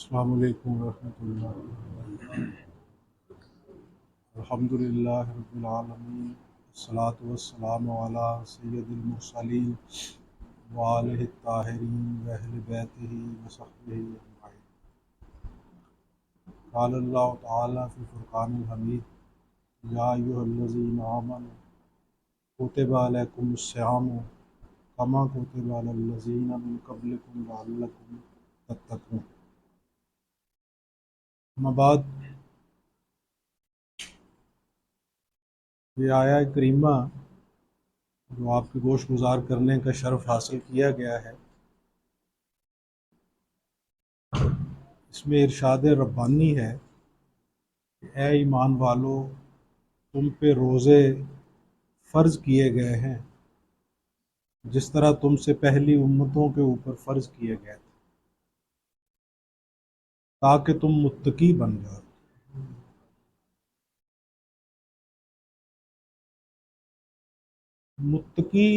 السلام علیکم ورحمۃ اللہ۔ الحمدللہ رب العالمین، الصلاۃ والسلام علی سید المرسلین وآلہ الطاہرین واہل بیتہ وصحبہ اجمعین۔ قال اللہ تعالی فی فرقان الحمید، یا ایھا الذین آمنوا کتب علیکم الصیام کما کتب علی الذین من قبلکم لعلکم تتقون۔ اما بعد، یہ آیہ کریمہ جو آپ کے گوش گزار کرنے کا شرف حاصل کیا گیا ہے، اس میں ارشاد ربانی ہے کہ اے ایمان والو، تم پہ روزے فرض کیے گئے ہیں جس طرح تم سے پہلی امتوں کے اوپر فرض کیے گئے تھے، تاکہ تم متقی بن جاؤ۔ متقی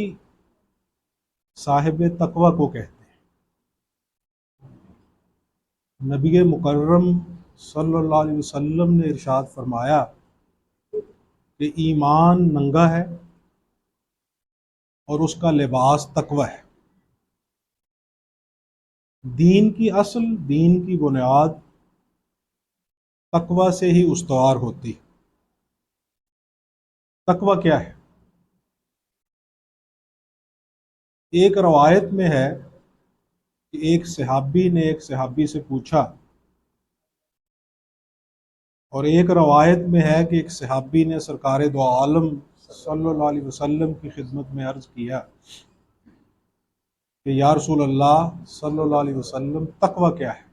صاحب تقوی کو کہتے ہیں۔ نبی مکرم صلی اللہ علیہ وسلم نے ارشاد فرمایا کہ ایمان ننگا ہے اور اس کا لباس تقوی ہے۔ دین کی اصل، دین کی بنیاد تقوی سے ہی استوار ہوتی ہے۔ تقوی کیا ہے؟ ایک روایت میں ہے کہ ایک صحابی نے ایک صحابی سے پوچھا، اور ایک روایت میں ہے کہ ایک صحابی نے سرکار دو عالم صلی اللہ علیہ وسلم کی خدمت میں عرض کیا کہ یا رسول اللہ صلی اللہ علیہ وسلم، تقوی کیا ہے؟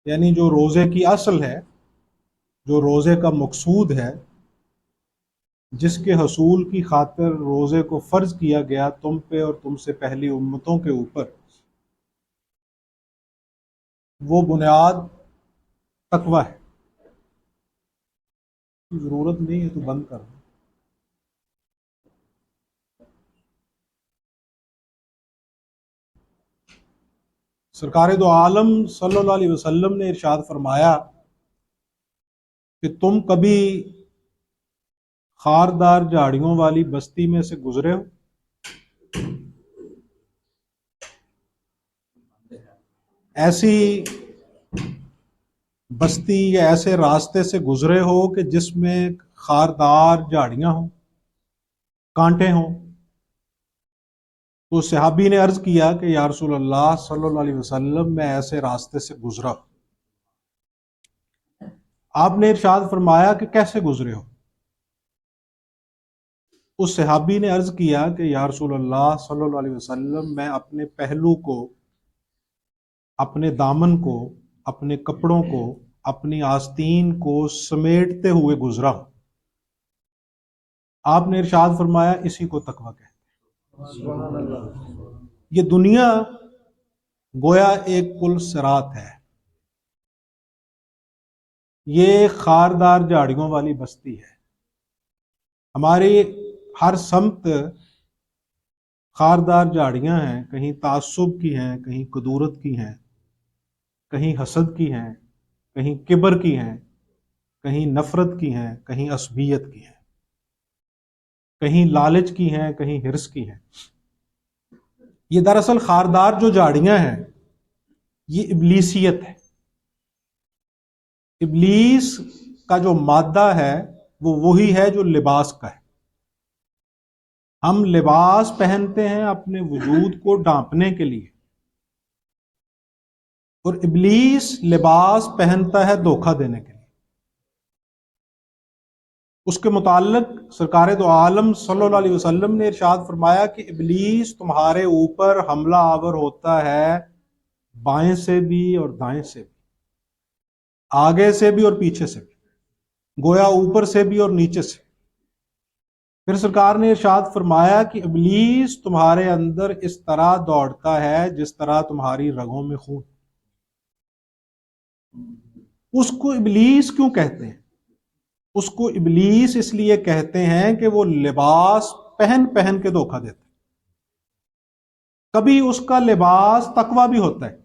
یعنی جو روزے کی اصل ہے، جو روزے کا مقصود ہے، جس کے حصول کی خاطر روزے کو فرض کیا گیا تم پہ اور تم سے پہلی امتوں کے اوپر، وہ بنیاد تقوی ہے۔ ضرورت نہیں ہے تو بند کر دو۔ سرکار دو عالم صلی اللہ علیہ وسلم نے ارشاد فرمایا کہ تم کبھی خاردار جھاڑیوں والی بستی میں سے گزرے ہو؟ ایسی بستی یا ایسے راستے سے گزرے ہو کہ جس میں خاردار جھاڑیاں ہوں، کانٹے ہوں؟ تو صحابی نے عرض کیا کہ یا رسول اللہ صلی اللہ علیہ وسلم، میں ایسے راستے سے گزرا۔ آپ نے ارشاد فرمایا کہ کیسے گزرے ہو؟ اس صحابی نے عرض کیا کہ یا رسول اللہ صلی اللہ علیہ وسلم، میں اپنے پہلو کو، اپنے دامن کو، اپنے کپڑوں کو، اپنی آستین کو سمیٹتے ہوئے گزرا ہوں۔ آپ نے ارشاد فرمایا اسی کو تقوی کہتے ہیں۔ سبحان اللہ۔ یہ دنیا گویا ایک پل صراط ہے، یہ خاردار جھاڑیوں والی بستی ہے۔ ہماری ہر سمت خاردار جھاڑیاں ہیں، کہیں تعصب کی ہیں، کہیں کدورت کی ہیں، کہیں حسد کی ہیں، کہیں کبر کی ہیں، کہیں نفرت کی ہیں، کہیں عصبیت کی ہیں، کہیں لالچ کی ہیں، کہیں حرص کی ہیں۔ یہ دراصل خاردار جو جھاڑیاں ہیں، یہ ابلیسیت ہے۔ ابلیس کا جو مادہ ہے وہ وہی ہے جو لباس کا ہے۔ ہم لباس پہنتے ہیں اپنے وجود کو ڈھانپنے کے لیے، اور ابلیس لباس پہنتا ہے دھوکہ دینے کے لیے۔ اس کے متعلق سرکار دو عالم صلی اللہ علیہ وسلم نے ارشاد فرمایا کہ ابلیس تمہارے اوپر حملہ آور ہوتا ہے بائیں سے بھی اور دائیں سے بھی، آگے سے بھی اور پیچھے سے بھی، گویا اوپر سے بھی اور نیچے سے۔ پھر سرکار نے ارشاد فرمایا کہ ابلیس تمہارے اندر اس طرح دوڑتا ہے جس طرح تمہاری رگوں میں خون۔ اس کو ابلیس کیوں کہتے ہیں؟ اس کو ابلیس اس لیے کہتے ہیں کہ وہ لباس پہن پہن کے دھوکہ دیتا ہے۔ کبھی اس کا لباس تقوی بھی ہوتا ہے،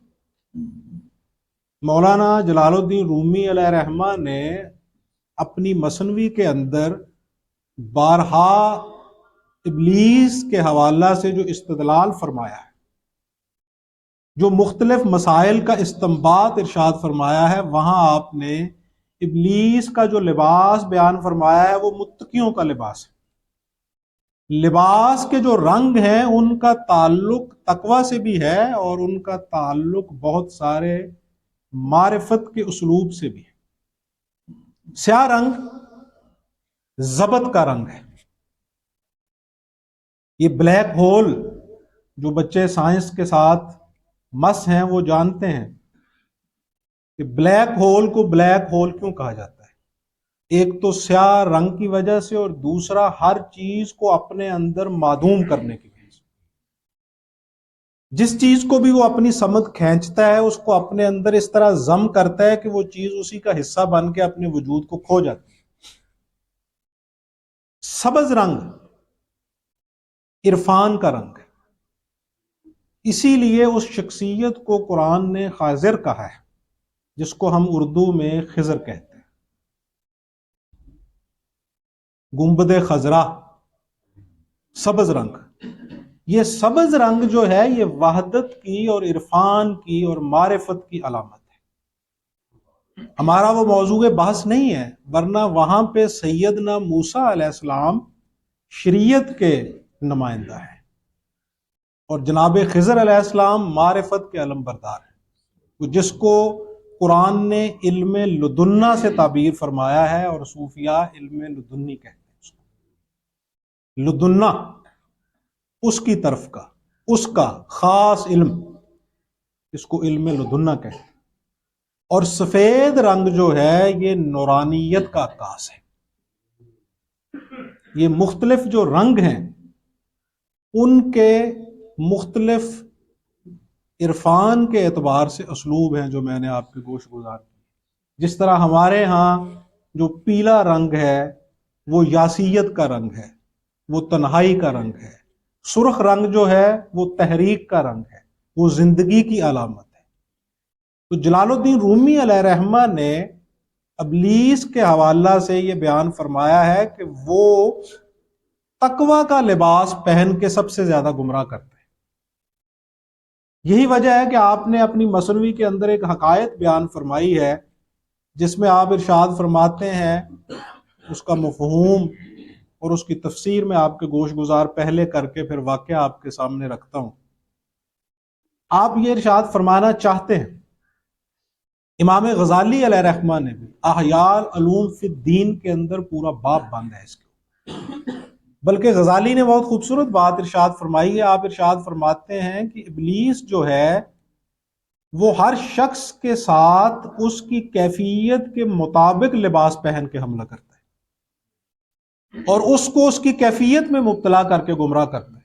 مولانا جلال الدین رومی علیہ رحمہ نے اپنی مثنوی کے اندر بارہا ابلیس کے حوالہ سے جو استدلال فرمایا ہے، جو مختلف مسائل کا استنباط ارشاد فرمایا ہے، وہاں آپ نے ابلیس کا جو لباس بیان فرمایا ہے وہ متقیوں کا لباس ہے۔ لباس کے جو رنگ ہیں ان کا تعلق تقوی سے بھی ہے، اور ان کا تعلق بہت سارے معرفت کے اسلوب سے بھی ہے۔ سیاہ رنگ ضبط کا رنگ ہے۔ یہ بلیک ہول، جو بچے سائنس کے ساتھ مس ہیں وہ جانتے ہیں کہ بلیک ہول کو بلیک ہول کیوں کہا جاتا ہے۔ ایک تو سیاہ رنگ کی وجہ سے، اور دوسرا ہر چیز کو اپنے اندر معدوم کرنے کی وجہ سے۔ جس چیز کو بھی وہ اپنی سمت کھینچتا ہے اس کو اپنے اندر اس طرح ضم کرتا ہے کہ وہ چیز اسی کا حصہ بن کے اپنے وجود کو کھو جاتی ہے۔ سبز رنگ عرفان کا رنگ ہے، اسی لیے اس شخصیت کو قرآن نے خاضر کہا ہے، جس کو ہم اردو میں خضر کہتے ہیں۔ گنبد خضرا، سبز رنگ۔ یہ سبز رنگ جو ہے یہ وحدت کی اور عرفان کی اور معرفت کی علامت ہے۔ ہمارا وہ موضوع بحث نہیں ہے، ورنہ وہاں پہ سیدنا موسیٰ علیہ السلام شریعت کے نمائندہ ہیں، اور جناب خضر علیہ السلام معرفت کے علم بردار ہیں، جس کو قرآن نے علم لدنا سے تعبیر فرمایا ہے، اور صوفیاء علم لدنی کہتے ہیں اس کو۔ لدنا اس کی طرف کا، اس کا خاص علم، اس کو علم لدنا کہتے ہیں۔ اور سفید رنگ جو ہے یہ نورانیت کا عکاس ہے۔ یہ مختلف جو رنگ ہیں ان کے مختلف عرفان کے اعتبار سے اسلوب ہیں جو میں نے آپ کے گوش گزار کی۔ جس طرح ہمارے ہاں جو پیلا رنگ ہے وہ یاسیت کا رنگ ہے، وہ تنہائی کا رنگ ہے۔ سرخ رنگ جو ہے وہ تحریک کا رنگ ہے، وہ زندگی کی علامت ہے۔ تو جلال الدین رومی علیہ رحمہ نے ابلیس کے حوالہ سے یہ بیان فرمایا ہے کہ وہ تقوی کا لباس پہن کے سب سے زیادہ گمراہ کرتے ہیں۔ یہی وجہ ہے کہ آپ نے اپنی مثنوی کے اندر ایک حقائق بیان فرمائی ہے، جس میں آپ ارشاد فرماتے ہیں، اس کا مفہوم اور اس کی تفسیر میں آپ کے گوش گزار پہلے کر کے پھر واقعہ آپ کے سامنے رکھتا ہوں۔ آپ یہ ارشاد فرمانا چاہتے ہیں، امام غزالی علیہ رحمہ نے بھی احیاء العلوم فی الدین کے اندر پورا باب باندھا ہے اس کے، بلکہ غزالی نے بہت خوبصورت بات ارشاد فرمائی ہے۔ آپ ارشاد فرماتے ہیں کہ ابلیس جو ہے وہ ہر شخص کے ساتھ اس کی کیفیت کے مطابق لباس پہن کے حملہ کرتا ہے، اور اس کو اس کی کیفیت میں مبتلا کر کے گمراہ کرتا ہے۔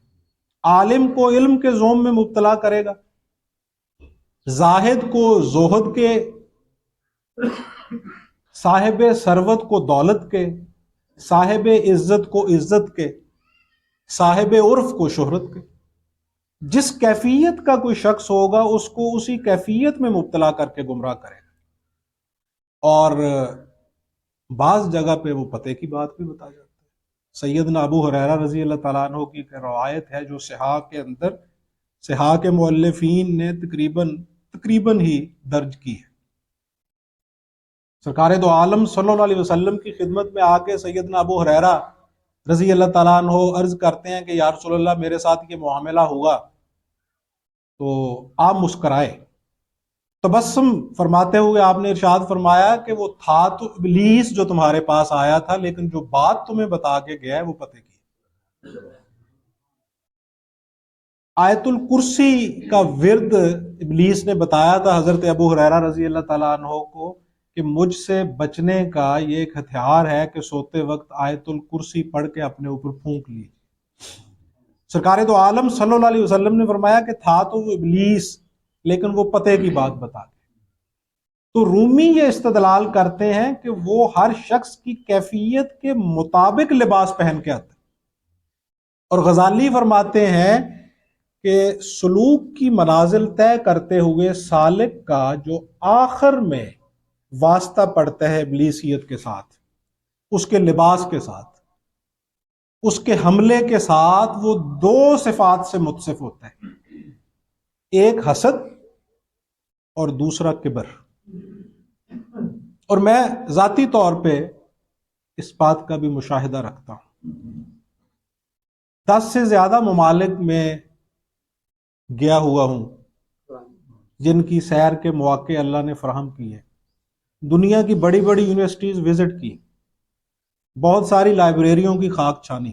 عالم کو علم کے زوم میں مبتلا کرے گا، زاہد کو زہد کے، صاحب ثروت کو دولت کے، صاحب عزت کو عزت کے، صاحب عرف کو شہرت کے۔ جس کیفیت کا کوئی شخص ہوگا اس کو اسی کیفیت میں مبتلا کر کے گمراہ کرے گا۔ اور بعض جگہ پہ وہ پتے کی بات بھی بتا جاتا ہے۔ سیدنا ابو ہریرہ رضی اللہ تعالیٰ عنہ کی روایت ہے جو صحاح کے اندر، صحاح کے مؤلفین نے تقریباً ہی درج کی ہے۔ سرکار دو عالم صلی اللہ علیہ وسلم کی خدمت میں آ کے سیدنا ابو ہریرہ رضی اللہ تعالیٰ عنہ عرض کرتے ہیں کہ یا رسول اللہ میرے ساتھ یہ معاملہ ہوا، تو آپ مسکرائے۔ تبسم فرماتے ہوئے آپ نے ارشاد فرمایا کہ وہ تھا تو ابلیس جو تمہارے پاس آیا تھا، لیکن جو بات تمہیں بتا کے گیا ہے وہ پتے کی۔ آیت الکرسی کا ورد ابلیس نے بتایا تھا حضرت ابو ہریرہ رضی اللہ تعالیٰ عنہ کو کہ مجھ سے بچنے کا یہ ایک ہتھیار ہے کہ سوتے وقت آیت الکرسی پڑھ کے اپنے اوپر پھونک لی۔ سرکار دو عالم صلی اللہ علیہ وسلم نے فرمایا کہ تھا تو وہ ابلیس، لیکن وہ پتے کی بات بتا دے۔ تو رومی یہ استدلال کرتے ہیں کہ وہ ہر شخص کی کیفیت کے مطابق لباس پہن کے آتا ہے، اور غزالی فرماتے ہیں کہ سلوک کی منازل طے کرتے ہوئے سالک کا جو آخر میں واسطہ پڑتا ہے ابلیسیت کے ساتھ، اس کے لباس کے ساتھ، اس کے حملے کے ساتھ، وہ دو صفات سے متصف ہوتا ہے، ایک حسد اور دوسرا کبر۔ اور میں ذاتی طور پہ اس بات کا بھی مشاہدہ رکھتا ہوں۔ 10 سے زیادہ ممالک میں گیا ہوا ہوں جن کی سیر کے مواقع اللہ نے فراہم کیے، دنیا کی بڑی بڑی یونیورسٹیز وزٹ کی، بہت ساری لائبریریوں کی خاک چھانی،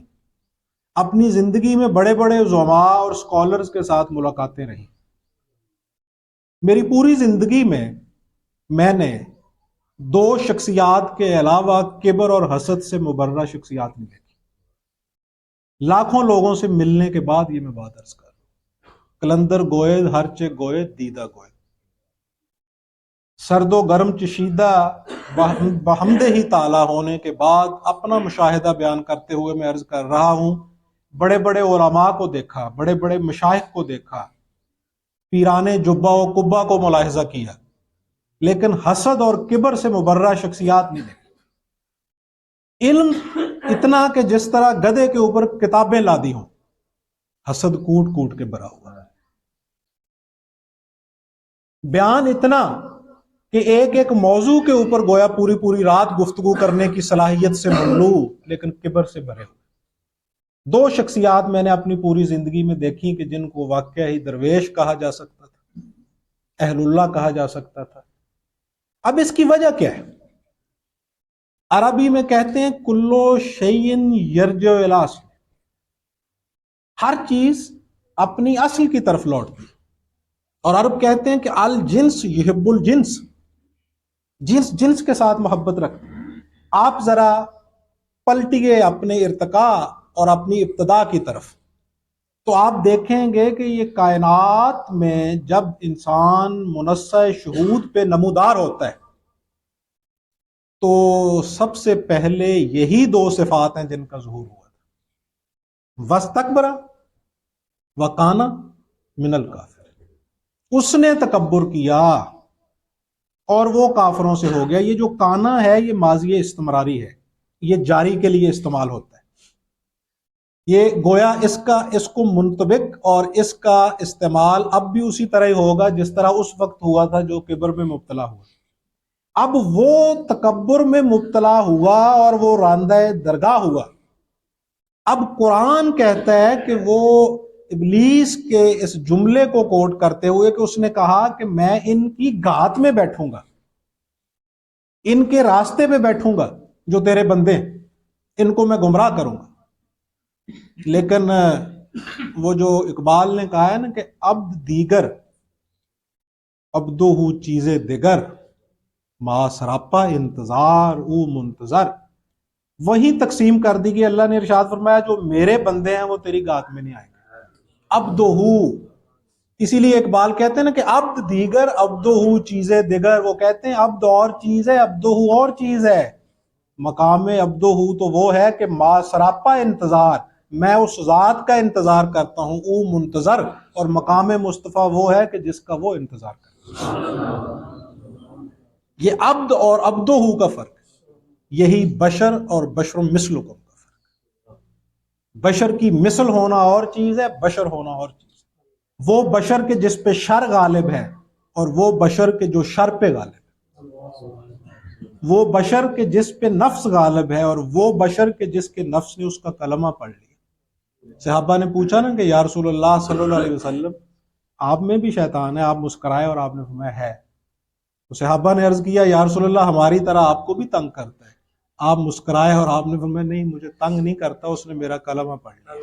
اپنی زندگی میں بڑے بڑے علماء اور اسکالرز کے ساتھ ملاقاتیں رہیں۔ میری پوری زندگی میں نے 2 شخصیات کے علاوہ کبر اور حسد سے مبرہ شخصیات نہیں دیکھی۔ لاکھوں لوگوں سے ملنے کے بعد یہ میں بات عرض کر رہا ہوں۔ کلندر گوئے ہرچے گوئے دیدہ گوئے، سرد و گرم چشیدہ بحمد ہی تعالی ہونے کے بعد اپنا مشاہدہ بیان کرتے ہوئے میں عرض کر رہا ہوں، بڑے بڑے علماء کو دیکھا، بڑے بڑے مشائخ کو دیکھا، پیران جبہ و قبہ کو ملاحظہ کیا، لیکن حسد اور کبر سے مبرہ شخصیات نہیں دیکھی۔ علم اتنا کہ جس طرح گدھے کے اوپر کتابیں لادی ہوں، حسد کوٹ کوٹ کے بھرا ہوا ہے۔ بیان اتنا کہ ایک ایک موضوع کے اوپر گویا پوری پوری رات گفتگو کرنے کی صلاحیت سے مملوء، لیکن کبر سے بھرے ہوئے۔ 2 شخصیات میں نے اپنی پوری زندگی میں دیکھی کہ جن کو واقعہ ہی درویش کہا جا سکتا تھا، اہل اللہ کہا جا سکتا تھا۔ اب اس کی وجہ کیا ہے؟ عربی میں کہتے ہیں کلو شیئن یرجع الی اصل، ہر چیز اپنی اصل کی طرف لوٹتی، اور عرب کہتے ہیں کہ الجنس یحب الجنس، جنس جنس کے ساتھ محبت رکھتے ہیں۔ آپ ذرا پلٹیے اپنے ارتقاء اور اپنی ابتدا کی طرف، تو آپ دیکھیں گے کہ یہ کائنات میں جب انسان منصع شہود پہ نمودار ہوتا ہے تو سب سے پہلے یہی 2 صفات ہیں جن کا ظہور ہوا تھا، واستکبر وکان من الکافر، اس نے تکبر کیا اور وہ کافروں سے ہو گیا۔ یہ جو کانا ہے یہ ماضی استمراری ہے، یہ جاری کے لیے استعمال ہوتا ہے۔ یہ گویا اس کو منطبق اور اس کا استعمال اب بھی اسی طرح ہی ہوگا جس طرح اس وقت ہوا تھا جو کبر میں مبتلا ہوا۔ اب وہ تکبر میں مبتلا ہوا اور وہ راندہ درگاہ ہوا۔ اب قرآن کہتا ہے کہ وہ ابلیس کے اس جملے کو کوٹ کرتے ہوئے کہ اس نے کہا کہ میں ان کی گھات میں بیٹھوں گا، ان کے راستے پہ بیٹھوں گا، جو تیرے بندے ان کو میں گمراہ کروں گا۔ لیکن وہ جو اقبال نے کہا ہے نا کہ عبد دیگر عبدو ہو چیزیں دیگر، ما سراپا انتظار او منتظر، وہی تقسیم کر دی کہ اللہ نے ارشاد فرمایا جو میرے بندے ہیں وہ تیری گات میں نہیں آئیں گے۔ عبدو ہو، اسی لیے اقبال کہتے ہیں نا کہ عبد دیگر عبدو ہو چیزیں دیگر، وہ کہتے ہیں عبد اور چیز ہے، عبدو ہو اور چیز ہے۔ مقام عبدو ہو تو وہ ہے کہ ما سراپا انتظار، میں اس ذات کا انتظار کرتا ہوں، او منتظر، اور مقام مصطفیٰ وہ ہے کہ جس کا وہ انتظار کرتا ہے۔ یہ عبد اور عبدو ہو کا فرق، یہی بشر اور بشر مثلکم کا فرق۔ بشر کی مثل ہونا اور چیز ہے، بشر ہونا اور چیز ہے۔ وہ بشر کے جس پہ شر غالب ہے اور وہ بشر کے جو شر پہ غالب ہے، وہ بشر کے جس پہ نفس غالب ہے اور وہ بشر کے جس کے نفس نے اس کا کلمہ پڑھ لیا۔ صحابہ نے پوچھا نا کہ یا رسول اللہ صلی اللہ علیہ وسلم، آپ میں بھی شیطان ہے؟ آپ مسکرائے اور آپ نے فرمایا ہے۔ تو صحابہ نے عرض کیا یا رسول اللہ ہماری طرح آپ کو بھی تنگ کرتا ہے؟ آپ مسکرائے اور آپ نے فرمایا نہیں، مجھے تنگ نہیں کرتا، اس نے میرا کلمہ پڑھ لیا،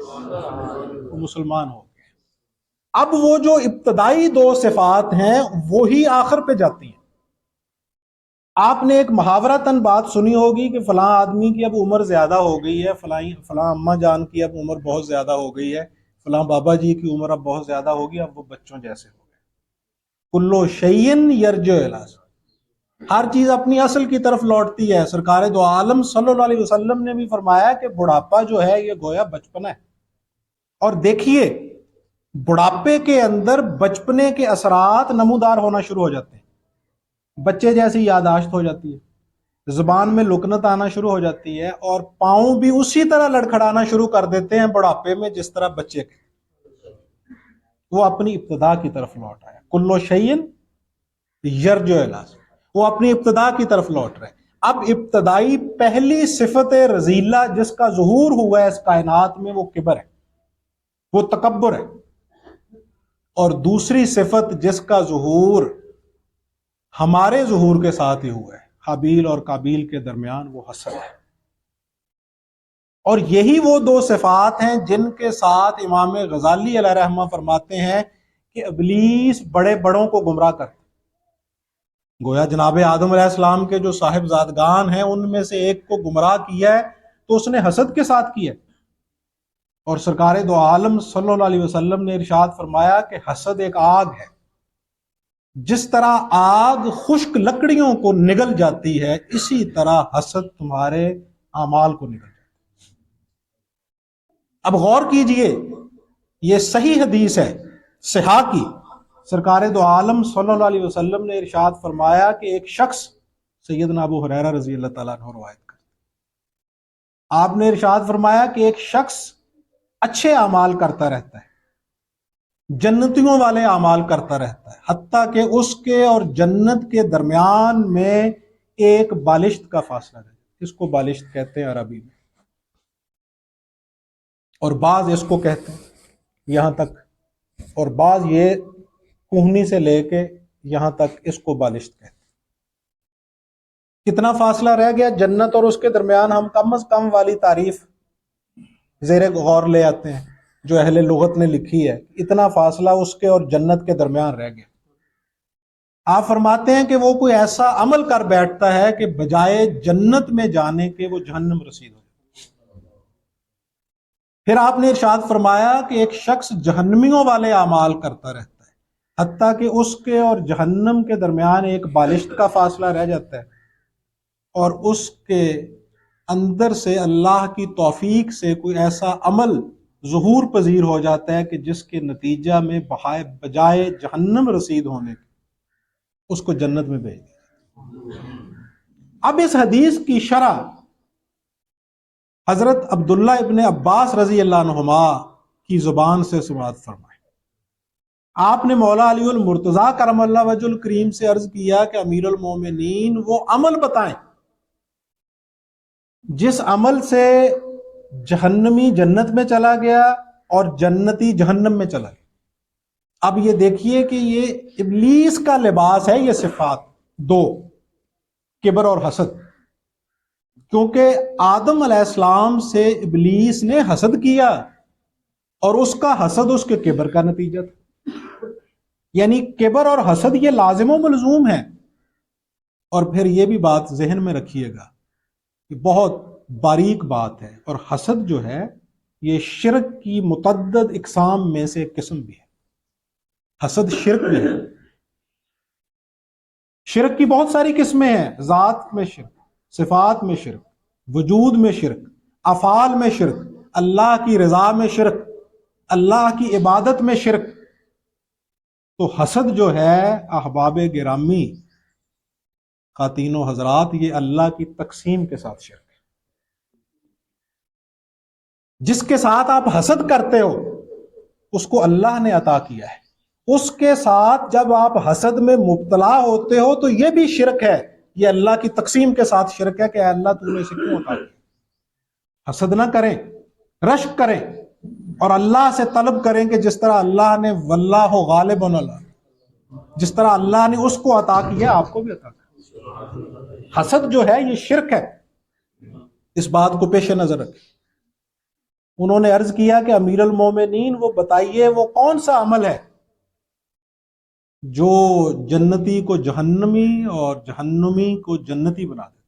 وہ مسلمان ہو گئے۔ اب وہ جو ابتدائی 2 صفات ہیں وہی آخر پہ جاتی ہیں۔ آپ نے ایک محاورتاً بات سنی ہوگی کہ فلاں آدمی کی اب عمر زیادہ ہو گئی ہے، فلاں اماں جان کی اب عمر بہت زیادہ ہو گئی ہے، فلاں بابا جی کی عمر اب بہت زیادہ ہوگی، اب وہ بچوں جیسے ہو گئے۔ کلو شیئن یرجع الی اصل، ہر چیز اپنی اصل کی طرف لوٹتی ہے۔ سرکار دو عالم صلی اللہ علیہ وسلم نے بھی فرمایا کہ بڑھاپا جو ہے یہ گویا بچپنا ہے۔ اور دیکھیے بڑھاپے کے اندر بچپنے کے اثرات نمودار ہونا شروع ہو جاتے ہیں، بچے جیسی یاداشت ہو جاتی ہے، زبان میں لکنت آنا شروع ہو جاتی ہے، اور پاؤں بھی اسی طرح لڑکھڑانا شروع کر دیتے ہیں بڑھاپے میں جس طرح بچے کے۔ وہ اپنی ابتدا کی طرف لوٹ آیا، کلو شیئن یرجو الاصل، وہ اپنی ابتدا کی طرف لوٹ رہے۔ اب ابتدائی پہلی صفت رذیلہ جس کا ظہور ہوا ہے اس کائنات میں وہ کبر ہے، وہ تکبر ہے، اور دوسری صفت جس کا ظہور ہمارے ظہور کے ساتھ ہی ہوا ہے حابیل اور قابیل کے درمیان، وہ حسد ہے۔ اور یہی وہ دو صفات ہیں جن کے ساتھ امام غزالی علیہ رحمہ فرماتے ہیں کہ ابلیس بڑے بڑوں کو گمراہ کرتا، گویا جناب آدم علیہ السلام کے جو صاحب زادگان ہیں ان میں سے ایک کو گمراہ کیا ہے تو اس نے حسد کے ساتھ کیا۔ اور سرکار دو عالم صلی اللہ علیہ وسلم نے ارشاد فرمایا کہ حسد ایک آگ ہے، جس طرح آگ خشک لکڑیوں کو نگل جاتی ہے اسی طرح حسد تمہارے اعمال کو نگل جاتا ہے۔ اب غور کیجئے، یہ صحیح حدیث ہے صحاح کی، سرکار دو عالم صلی اللہ علیہ وسلم نے ارشاد فرمایا کہ ایک شخص، سیدنا ابو ہریرہ رضی اللہ تعالیٰ عنہ روایت کرتے، آپ نے ارشاد فرمایا کہ ایک شخص اچھے اعمال کرتا رہتا ہے، جنتیوں والے اعمال کرتا رہتا ہے، حتیٰ کہ اس کے اور جنت کے درمیان میں ایک بالشت کا فاصلہ ہے، اس کو بالشت کہتے ہیں عربی میں، اور بعض اس کو کہتے ہیں یہاں تک، اور بعض یہ کوہنی سے لے کے یہاں تک اس کو بالشت کہتے ہیں۔ کتنا فاصلہ رہ گیا جنت اور اس کے درمیان؟ ہم کم از کم والی تعریف زیر غور لے آتے ہیں جو اہل لغت نے لکھی ہے، اتنا فاصلہ اس کے اور جنت کے درمیان رہ گیا۔ آپ فرماتے ہیں کہ وہ کوئی ایسا عمل کر بیٹھتا ہے کہ بجائے جنت میں جانے کے وہ جہنم رسید ہو۔ پھر آپ نے ارشاد فرمایا کہ ایک شخص جہنمیوں والے اعمال کرتا رہتا ہے، حتیٰ کہ اس کے اور جہنم کے درمیان ایک بالشت کا فاصلہ رہ جاتا ہے، اور اس کے اندر سے اللہ کی توفیق سے کوئی ایسا عمل ظہور پذیر ہو جاتا ہے کہ جس کے نتیجہ میں بجائے جہنم رسید ہونے کے اس کو جنت میں بھیج دیا۔ اب اس حدیث کی شرح حضرت عبداللہ ابن عباس رضی اللہ عنہما کی زبان سے سماعت فرمائے۔ آپ نے مولا علی المرتضیٰ کرم اللہ وجہ الکریم سے عرض کیا کہ امیر المومنین وہ عمل بتائیں جس عمل سے جہنمی جنت میں چلا گیا اور جنتی جہنم میں چلا گیا۔ اب یہ دیکھیے کہ یہ ابلیس کا لباس ہے، یہ صفات دو، کبر اور حسد، کیونکہ آدم علیہ السلام سے ابلیس نے حسد کیا اور اس کا حسد اس کے کبر کا نتیجہ تھا۔ یعنی کبر اور حسد یہ لازم و ملزوم ہے۔ اور پھر یہ بھی بات ذہن میں رکھیے گا کہ بہت باریک بات ہے، اور حسد جو ہے یہ شرک کی متعدد اقسام میں سے ایک قسم بھی ہے۔ حسد شرک بھی ہے، شرک کی بہت ساری قسمیں ہیں، ذات میں شرک، صفات میں شرک، وجود میں شرک، افعال میں شرک، اللہ کی رضا میں شرک، اللہ کی عبادت میں شرک۔ تو حسد جو ہے احباب گرامی، خواتین و حضرات، یہ اللہ کی تقسیم کے ساتھ شرک ہے۔ جس کے ساتھ آپ حسد کرتے ہو اس کو اللہ نے عطا کیا ہے، اس کے ساتھ جب آپ حسد میں مبتلا ہوتے ہو تو یہ بھی شرک ہے، یہ اللہ کی تقسیم کے ساتھ شرک ہے کہ اے اللہ تو نے اسے کیوں عطا کیا۔ حسد نہ کریں، رشک کریں اور اللہ سے طلب کریں کہ جس طرح اللہ نے واللہ غالب علی، جس طرح اللہ نے اس کو عطا کیا آپ کو بھی عطا کیا۔ حسد جو ہے یہ شرک ہے، اس بات کو پیش نظر رکھیں۔ انہوں نے عرض کیا کہ امیر المومنین وہ بتائیے وہ کون سا عمل ہے جو جنتی کو جہنمی اور جہنمی کو جنتی بنا دیتا۔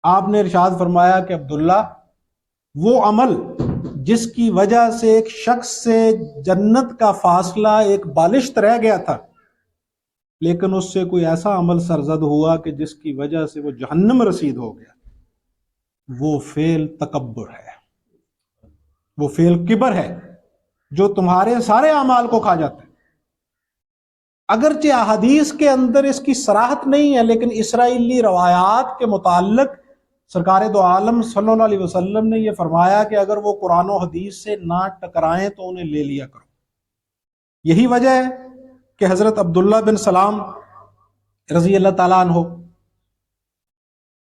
آپ نے ارشاد فرمایا کہ عبداللہ وہ عمل جس کی وجہ سے ایک شخص سے جنت کا فاصلہ ایک بالشت رہ گیا تھا، لیکن اس سے کوئی ایسا عمل سرزد ہوا کہ جس کی وجہ سے وہ جہنم رسید ہو گیا، وہ فعل تکبر ہے، وہ فعل کبر ہے، جو تمہارے سارے اعمال کو کھا جاتا ہے۔ اگرچہ احادیث کے اندر اس کی صراحت نہیں ہے، لیکن اسرائیلی روایات کے متعلق سرکار دو عالم صلی اللہ علیہ وسلم نے یہ فرمایا کہ اگر وہ قرآن و حدیث سے نہ ٹکرائیں تو انہیں لے لیا کرو۔ یہی وجہ ہے کہ حضرت عبداللہ بن سلام رضی اللہ تعالیٰ عنہ